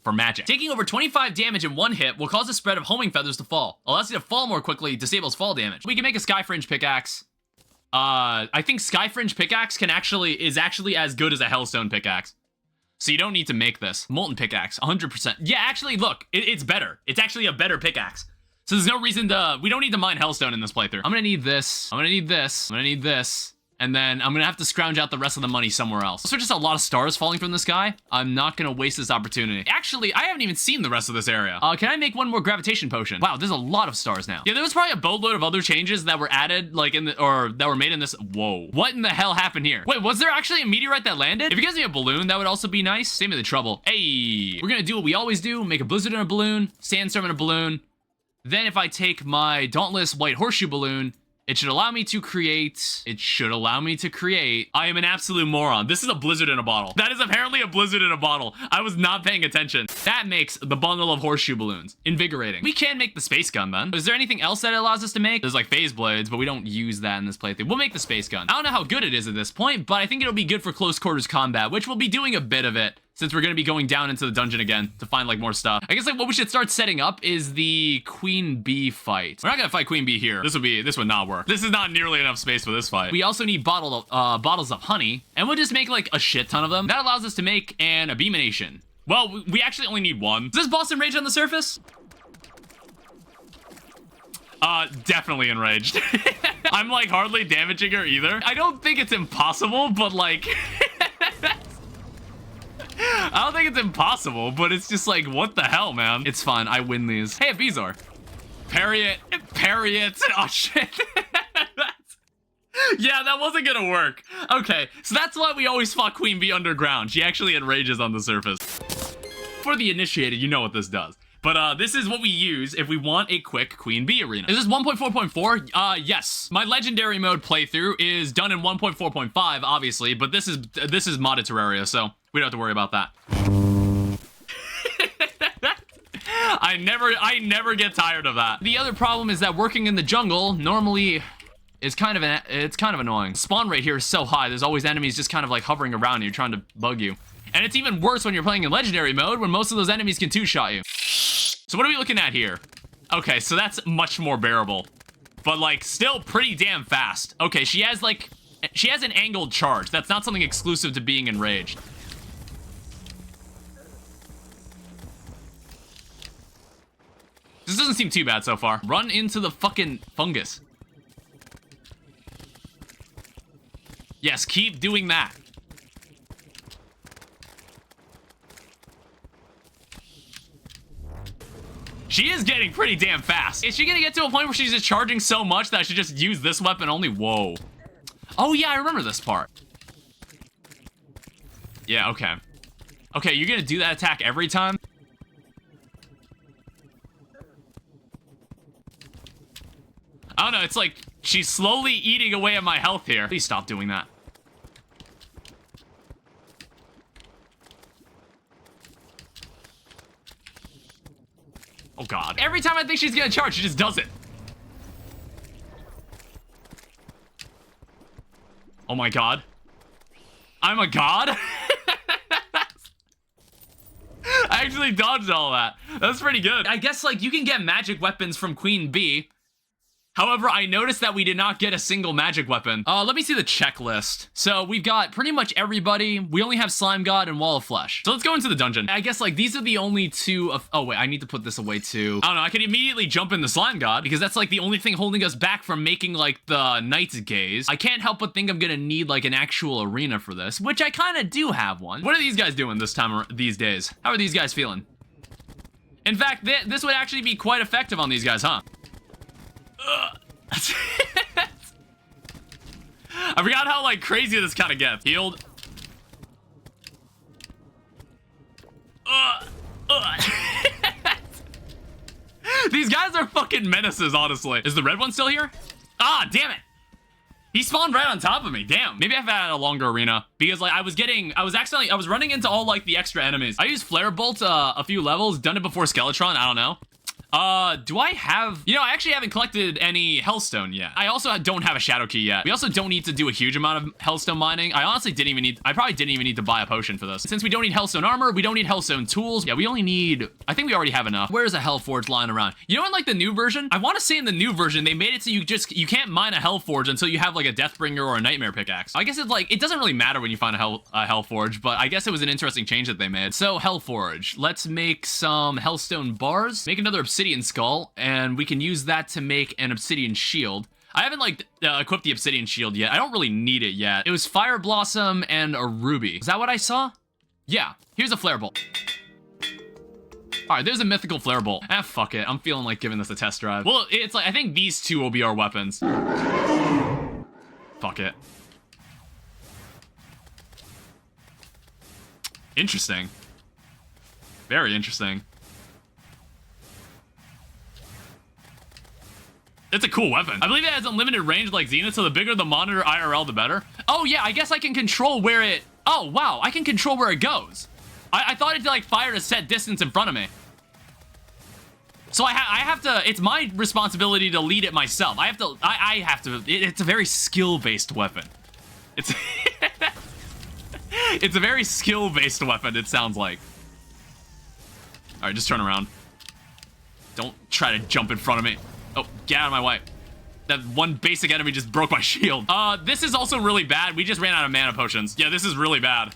for magic. Taking over 25 damage in one hit will cause the spread of homing feathers to fall. Allows you to fall more quickly, disables fall damage. We can make a Skyfringe pickaxe. I think Skyfringe pickaxe is actually as good as a Hellstone pickaxe. So you don't need to make this. Molten pickaxe, 100%. Yeah, actually, look, it's better. It's actually a better pickaxe. So there's no reason we don't need to mine Hellstone in this playthrough. I'm gonna need this, I'm gonna need this, I'm gonna need this, and then I'm gonna have to scrounge out the rest of the money somewhere else. So just a lot of stars falling from the sky. I'm not gonna waste this opportunity. Actually, I haven't even seen the rest of this area. Can I make one more gravitation potion? Wow, there's a lot of stars now. Yeah, there was probably a boatload of other changes that were added, like that were made in this. Whoa, what in the hell happened here? Wait, was there actually a meteorite that landed? If you guys need a balloon, that would also be nice. Save me the trouble. Hey, we're gonna do what we always do, make a blizzard in a balloon, sandstorm in a balloon. Then if I take my Dauntless White Horseshoe Balloon, it should allow me to create, I am an absolute moron. This is a blizzard in a bottle. That is apparently a blizzard in a bottle. I was not paying attention. That makes the bundle of horseshoe balloons. Invigorating. We can make the space gun then. Is there anything else that it allows us to make? There's like phase blades, but we don't use that in this playthrough. We'll make the space gun. I don't know how good it is at this point, but I think it'll be good for close quarters combat, which we'll be doing a bit of it, since we're gonna be going down into the dungeon again to find like more stuff. I guess like what we should start setting up is the Queen Bee fight. We're not gonna fight Queen Bee here. This would not work. This is not nearly enough space for this fight. We also need bottles of honey, and we'll just make like a shit ton of them. That allows us to make an abomination. Well, we actually only need one. Is this boss in rage on the surface? Definitely enraged. I'm like hardly damaging her either. I don't think it's impossible, but like... I don't think it's impossible, but it's just like, what the hell, man? It's fine. I win these. Hey, a Bezoar. Parry it. Parry it. Oh, shit. Yeah, that wasn't gonna work. Okay, so that's why we always fought Queen Bee underground. She actually enrages on the surface. For the initiated, you know what this does. But this is what we use if we want a quick Queen Bee arena. Is this 1.4.4? Yes. My legendary mode playthrough is done in 1.4.5, obviously, but this is modded Terraria, so we don't have to worry about that. I never get tired of that. The other problem is that working in the jungle normally is kind of annoying. Spawn rate here is so high. There's always enemies just kind of like hovering around you, trying to bug you. And it's even worse when you're playing in legendary mode, when most of those enemies can two-shot you. So what are we looking at here? Okay, so that's much more bearable, but like still pretty damn fast. Okay, she has an angled charge. That's not something exclusive to being enraged. This doesn't seem too bad so far. Run into the fucking fungus. Yes, keep doing that. She is getting pretty damn fast. Is she gonna get to a point where she's just charging so much that I should just use this weapon only? Whoa. Oh yeah, I remember this part. Yeah, okay. Okay, you're gonna do that attack every time? I don't know, it's like she's slowly eating away at my health here. Please stop doing that. Oh god. Every time I think she's gonna charge, she just does it. Oh my god. I'm a god? I actually dodged all that. That's pretty good. I guess, like, you can get magic weapons from Queen Bee. However, I noticed that we did not get a single magic weapon. Let me see the checklist. So we've got pretty much everybody. We only have Slime God and Wall of Flesh. So let's go into the dungeon. I guess like these are the only two of, oh wait, I need to put this away too. I don't know, I could immediately jump in the Slime God because that's like the only thing holding us back from making like the Knight's Gaze. I can't help but think I'm gonna need like an actual arena for this, which I kind of do have one. What are these guys doing this time, these days? How are these guys feeling? In fact, this would actually be quite effective on these guys, huh? I forgot how like crazy this kind of gets. Healed. These guys are fucking menaces, honestly. Is the red one still here? Ah, damn it. He spawned right on top of me. Damn. Maybe I've had a longer arena because like I was running into all like the extra enemies. I used Flare Bolt a few levels, done it before Skeletron. I don't know. Do I have... You know, I actually haven't collected any Hellstone yet. I also don't have a Shadow Key yet. We also don't need to do a huge amount of Hellstone mining. I honestly didn't even need... I probably didn't even need to buy a potion for this. Since we don't need Hellstone armor, we don't need Hellstone tools. Yeah, we only need... I think we already have enough. Where's a Hellforge lying around? You know, in like the new version? I want to say in the new version, they made it so you can't mine a Hellforge until you have like a Deathbringer or a Nightmare Pickaxe. I guess it's like... It doesn't really matter when you find a Hellforge, but I guess it was an interesting change that they made. So, Hellforge. Let's make some Hellstone bars. Make another Obsidian Skull. And we can use that to make an obsidian shield. I haven't like equipped the obsidian shield yet. I don't really need it yet. It was Fire Blossom and a ruby. Is that what I saw? Yeah. Here's a flare bolt. All right, there's a mythical flare bolt. Ah, fuck it. I'm feeling like giving this a test drive. Well, it's like I think these two will be our weapons. Fuck it. Interesting. Very interesting. It's a cool weapon. I believe it has unlimited range like Zenith, so the bigger the monitor IRL, the better. Oh yeah, I guess I can control where it... Oh wow, I can control where it goes. I thought it like fired a set distance in front of me. So I have to... It's my responsibility to lead it myself. I have to... It's a very skill-based weapon. It's... It's a very skill-based weapon, it sounds like. All right, just turn around. Don't try to jump in front of me. Oh, get out of my way. That one basic enemy just broke my shield. This is also really bad. We just ran out of mana potions. Yeah, this is really bad.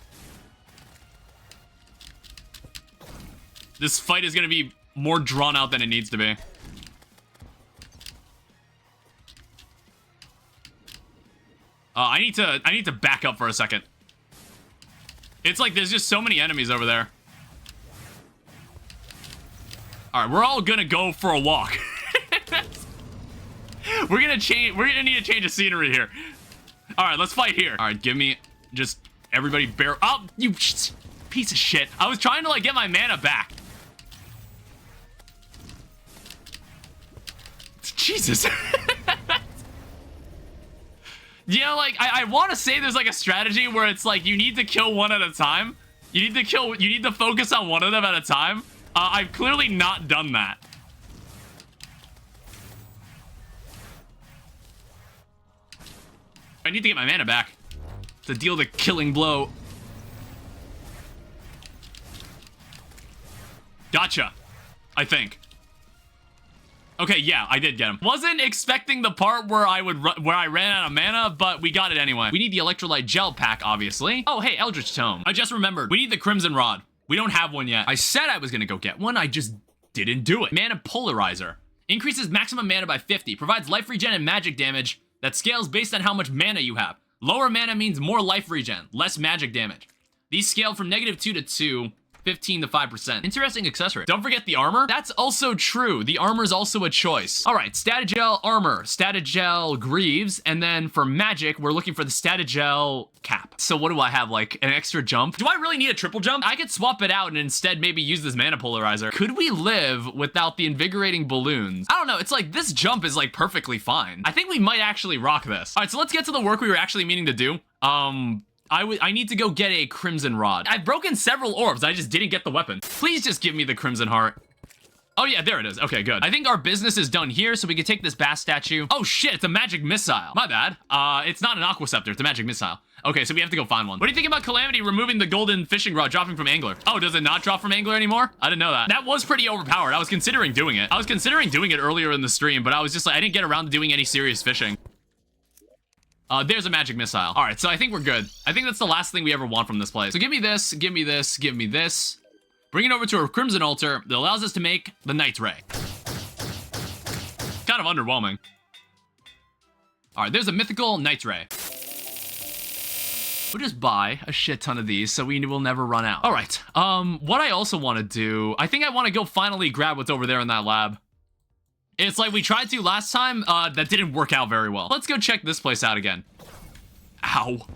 This fight is gonna be more drawn out than it needs to be. I need to back up for a second. It's like there's just so many enemies over there. All right, we're all gonna go for a walk. We're gonna need to change the scenery here. All right, let's fight here. All right, give me just everybody bear. Oh, you piece of shit! I was trying to like get my mana back. Jesus. You know, like, I want to say there's, like, a strategy where it's, like, you need to kill one at a time. You need to focus on one of them at a time. I've clearly not done that. I need to get my mana back to deal the killing blow. Gotcha, I think. Okay, yeah, I did get him. Wasn't expecting the part where I ran out of mana, but we got it anyway. We need the electrolyte gel pack, obviously. Oh, hey, Eldritch Tome. I just remembered. We need the Crimson Rod. We don't have one yet. I said I was gonna go get one. I just didn't do it. Mana Polarizer. Increases maximum mana by 50. Provides life regen and magic damage that scales based on how much mana you have. Lower mana means more life regen, less magic damage. These scale from -2 to 2. 15 to 5%. Interesting accessory. Don't forget the armor. That's also true. The armor is also a choice. All right, Statagel armor, Statagel greaves, and then for magic, we're looking for the Statagel cap. So what do I have, like an extra jump? Do I really need a triple jump? I could swap it out and instead maybe use this mana polarizer. Could we live without the invigorating balloons? I don't know. It's like this jump is like perfectly fine. I think we might actually rock this. All right, so let's get to the work we were actually meaning to do. I need to go get a Crimson Rod. I've broken several orbs. I just didn't get the weapon. Please just give me the Crimson Heart. Oh yeah, there it is. Okay, good. I think our business is done here, so we can take this bass statue. Oh shit, it's a magic missile. My bad. It's not an Aquaceptor, it's a magic missile. Okay, so we have to go find one. What do you think about Calamity removing the golden fishing rod dropping from Angler? Oh, does it not drop from Angler anymore? I didn't know that. That was pretty overpowered. I was considering doing it. I was considering doing it earlier in the stream, but I was just like, I didn't get around to doing any serious fishing. There's a magic missile. All right, so I think we're good. I think that's the last thing we ever want from this place. So give me this, give me this, give me this. Bring it over to a Crimson Altar that allows us to make the Night's Ray. Kind of underwhelming. All right, there's a mythical Night's Ray. We'll just buy a shit ton of these so we will never run out. All right, what I also want to do, I think I want to go finally grab what's over there in that lab. It's like we tried to last time, that didn't work out very well. Let's go check this place out again. Ow.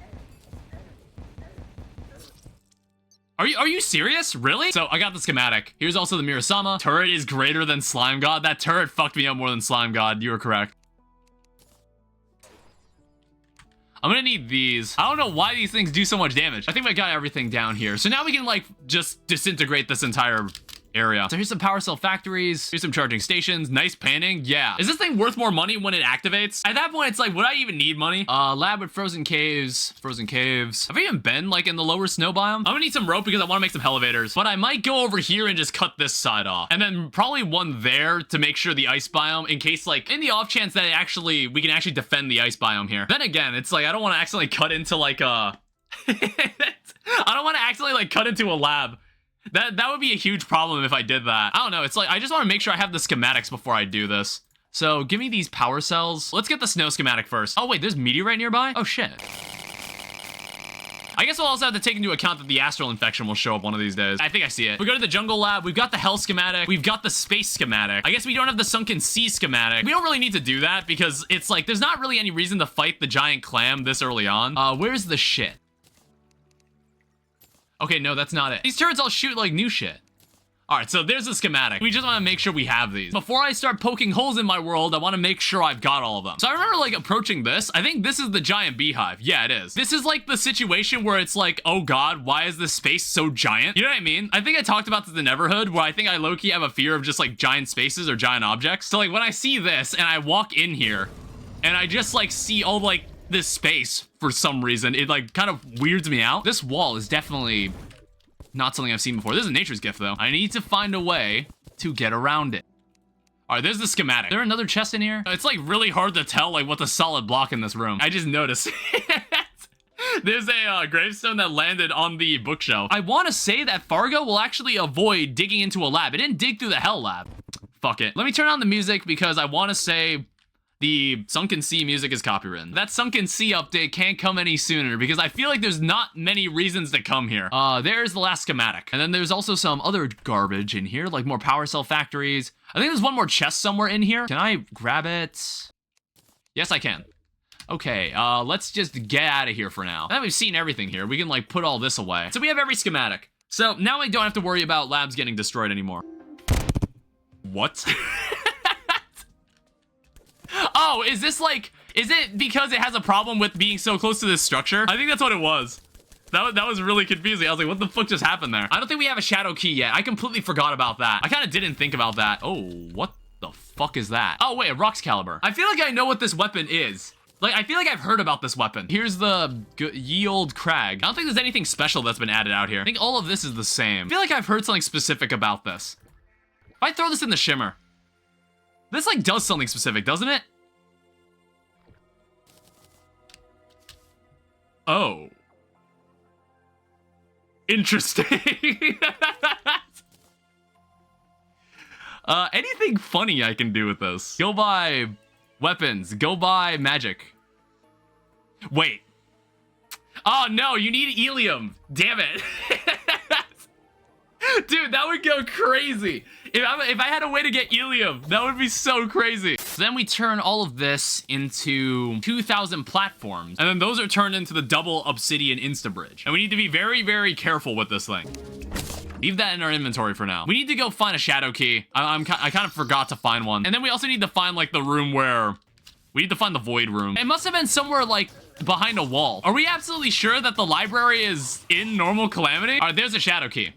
Are you serious? Really? So I got the schematic. Here's also the Mirasama. Turret is greater than Slime God. That turret fucked me up more than Slime God. You were correct. I'm gonna need these. I don't know why these things do so much damage. I think I got everything down here. So now we can like just disintegrate this entire area. So here's some power cell factories. Here's some charging stations. Nice panning. Yeah. Is this thing worth more money when it activates? At that point, it's like, would I even need money? Lab with frozen caves. Frozen caves. Have I even been like in the lower snow biome? I'm gonna need some rope because I want to make some elevators. But I might go over here and just cut this side off. And then probably one there to make sure the ice biome, in case like, in the off chance that we can actually defend the ice biome here. Then again, it's like, I don't want to accidentally cut into like a... I don't want to accidentally like cut into a lab. That would be a huge problem if I did that. I don't know. It's like, I just want to make sure I have the schematics before I do this. So give me these power cells. Let's get the snow schematic first. Oh wait, there's meteorite nearby? Oh shit. I guess we'll also have to take into account that the astral infection will show up one of these days. I think I see it. We go to the jungle lab. We've got the hell schematic. We've got the space schematic. I guess we don't have the sunken sea schematic. We don't really need to do that because it's like, there's not really any reason to fight the giant clam this early on. Where's the shit? Okay, no, that's not it. These turrets all shoot like new shit. All right, so there's the schematic. We just want to make sure we have these. Before I start poking holes in my world, I want to make sure I've got all of them. So I remember like approaching this. I think this is the giant beehive. Yeah, it is. This is like the situation where it's like, oh God, why is this space so giant? You know what I mean? I think I talked about this in the Neverhood where I think I low-key have a fear of just like giant spaces or giant objects. So like when I see this and I walk in here and I just like see all like this space for some reason, it like kind of weirds me out. This wall is definitely not something I've seen before. This is a nature's gift though. I need to find a way to get around it. All right, there's the schematic. Is there another chest in here? It's like really hard to tell like what's a solid block in this room. I just noticed. There's a gravestone that landed on the bookshelf. I want to say that Fargo will actually avoid digging into a lab. It didn't dig through the hell lab. Fuck it. Let me turn on the music because I want to say The Sunken Sea music is copywritten. That Sunken Sea update can't come any sooner because I feel like there's not many reasons to come here. There's the last schematic. And then there's also some other garbage in here, like more power cell factories. I think there's one more chest somewhere in here. Can I grab it? Yes, I can. Okay, let's just get out of here for now. Now that we've seen everything here, we can like put all this away. So we have every schematic. So now I don't have to worry about labs getting destroyed anymore. What? Oh, is this like, is it because it has a problem with being so close to this structure? I think that's what it was. That was really confusing. I was like, what the fuck just happened there? I don't think we have a shadow key yet. I completely forgot about that. I kind of didn't think about that. Oh, what the fuck is that? Oh, wait, a Rox Caliber. I feel like I know what this weapon is. Like, I feel like I've heard about this weapon. Here's the ye old crag. I don't think there's anything special that's been added out here. I think all of this is the same. I feel like I've heard something specific about this. If I throw this in the shimmer, this like does something specific, doesn't it? Oh. Interesting. Anything funny I can do with this? Go buy weapons. Go buy magic. Wait. Oh no, you need helium. Damn it. Dude, that would go crazy. If I had a way to get helium, that would be so crazy. So then we turn all of this into 2,000 platforms, and then those are turned into the double obsidian insta-bridge. And we need to be very, very careful with this thing. Leave that in our inventory for now. We need to go find a shadow key. I kind of forgot to find one. And then we also need to find like the room where... We need to find the void room. It must have been somewhere like behind a wall. Are we absolutely sure that the library is in normal Calamity? All right, there's a shadow key.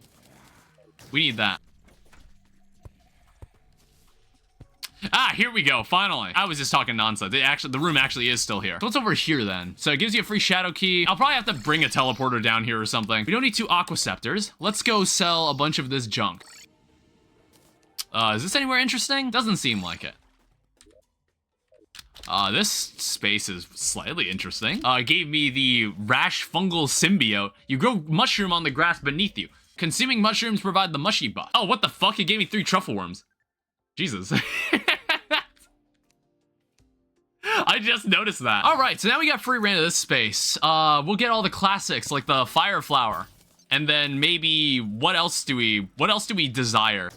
We need that. Ah, here we go, finally. I was just talking nonsense. The room actually is still here. So what's over here then? So it gives you a free shadow key. I'll probably have to bring a teleporter down here or something. We don't need 2 aqua scepters. Let's go sell a bunch of this junk. Is this anywhere interesting? Doesn't seem like it. This space is slightly interesting. It gave me the rash fungal symbiote. You grow mushroom on the grass beneath you. Consuming mushrooms provide the mushy buff. Oh, what the fuck? It gave me 3 truffle worms. Jesus. I just noticed that. All right, so now we got free reign of this space. We'll get all the classics like the fire flower. And then maybe what else do we desire?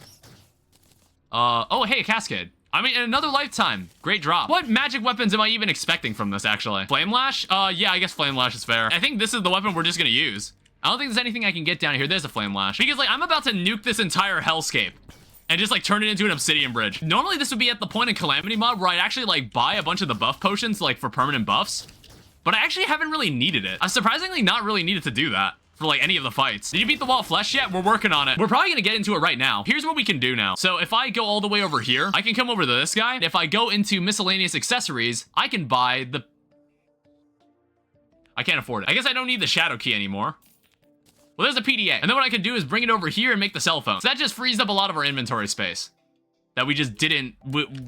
Oh, hey, a cascade. I mean, in another lifetime. Great drop. What magic weapons am I even expecting from this, actually? Flame Lash? Yeah, I guess Flame Lash is fair. I think this is the weapon we're just gonna use. I don't think there's anything I can get down here. There's a Flame Lash. Because, like, I'm about to nuke this entire hellscape and just, like, turn it into an obsidian bridge. Normally, this would be at the point in Calamity Mod where I'd actually, like, buy a bunch of the buff potions, like, for permanent buffs. But I actually haven't really needed it. I've surprisingly not really needed to do that for, like, any of the fights. Did you beat the wall of flesh yet? We're working on it. We're probably gonna get into it right now. Here's what we can do now. So if I go all the way over here, I can come over to this guy. And if I go into miscellaneous accessories, I can buy the... I can't afford it. I guess I don't need the shadow key anymore. Well, there's a PDA. And then what I can do is bring it over here and make the cell phone. So that just frees up a lot of our inventory space that we just didn't,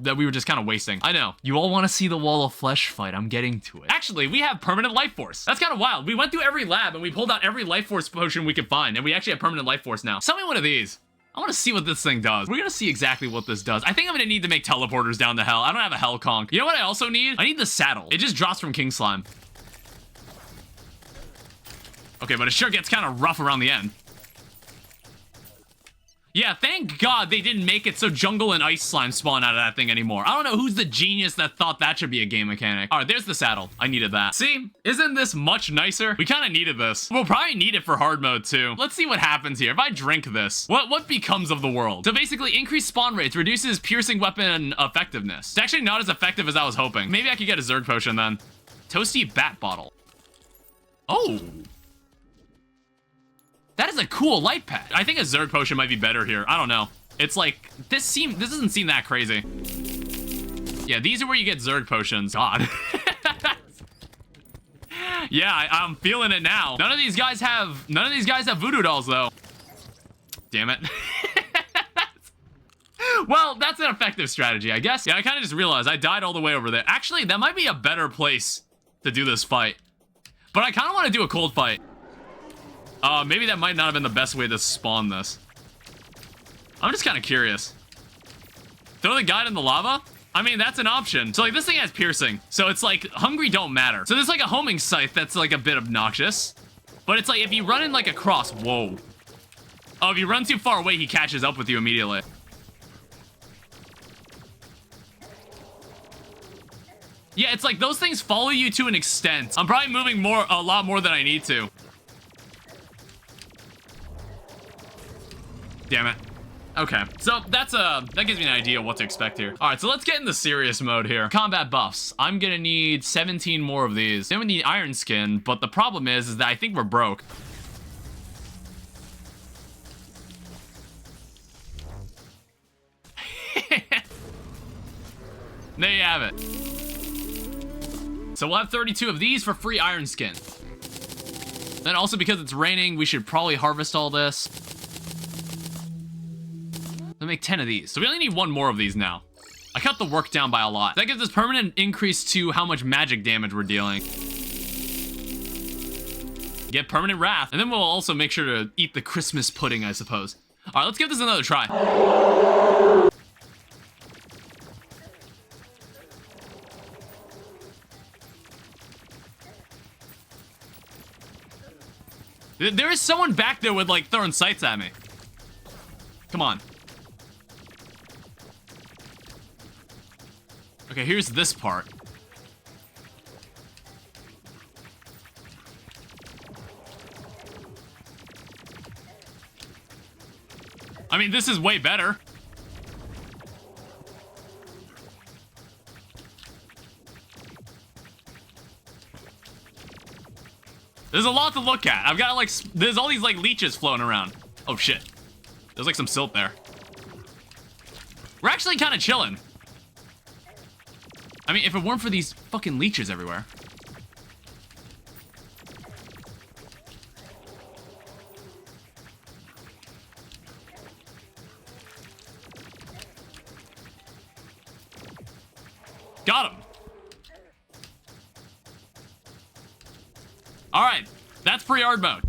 that we were just kind of wasting. I know. You all want to see the wall of flesh fight. I'm getting to it. Actually, we have permanent life force. That's kind of wild. We went through every lab and we pulled out every life force potion we could find. And we actually have permanent life force now. Sell me one of these. I want to see what this thing does. We're going to see exactly what this does. I think I'm going to need to make teleporters down to hell. I don't have a hell conch. You know what I also need? I need the saddle. It just drops from King Slime. Okay, but it sure gets kind of rough around the end. Yeah, thank God they didn't make it so jungle and ice slime spawn out of that thing anymore. I don't know who's the genius that thought that should be a game mechanic. All right, there's the saddle. I needed that. See, isn't this much nicer? We kind of needed this. We'll probably need it for hard mode too. Let's see what happens here. If I drink this, what becomes of the world? So basically, increased spawn rates reduces piercing weapon effectiveness. It's actually not as effective as I was hoping. Maybe I could get a Zerg potion then. Toasty bat bottle. Oh. That is a cool light pad. I think a Zerg potion might be better here. I don't know. It's like, this doesn't seem that crazy. Yeah, these are where you get Zerg potions. God. Yeah, I'm feeling it now. None of these guys have voodoo dolls though. Damn it. Well, that's an effective strategy, I guess. Yeah, I kind of just realized I died all the way over there. Actually, that might be a better place to do this fight. But I kind of want to do a cold fight. Maybe that might not have been the best way to spawn this. I'm just kind of curious. Throw the guy in the lava? I mean, that's an option. So, like, this thing has piercing. So, it's like, hungry don't matter. So, there's, like, a homing scythe that's, like, a bit obnoxious. But it's like, if you run in, like, across, whoa. Oh, if you run too far away, he catches up with you immediately. Yeah, it's like, those things follow you to an extent. I'm probably moving a lot more than I need to. Damn it. Okay, so that gives me an idea of what to expect here. All right, so let's get in the serious mode here. Combat buffs. I'm gonna need 17 more of these. Then we need iron skin, but the problem is that I think we're broke. There you have it. So we'll have 32 of these for free iron skin. Then also because it's raining, we should probably harvest all this. We'll make 10 of these. So we only need one more of these now. I cut the work down by a lot. That gives us permanent increase to how much magic damage we're dealing. Get permanent wrath. And then we'll also make sure to eat the Christmas pudding, I suppose. All right, let's give this another try. There is someone back there with, like, throwing sights at me. Come on. Okay, here's this part. I mean, this is way better. There's a lot to look at. I've got, like, there's all these, like, leeches floating around. Oh, shit. There's, like, some silt there. We're actually kind of chilling. I mean, if it weren't for these fucking leeches everywhere. Got him. All right, that's pre-hard mode.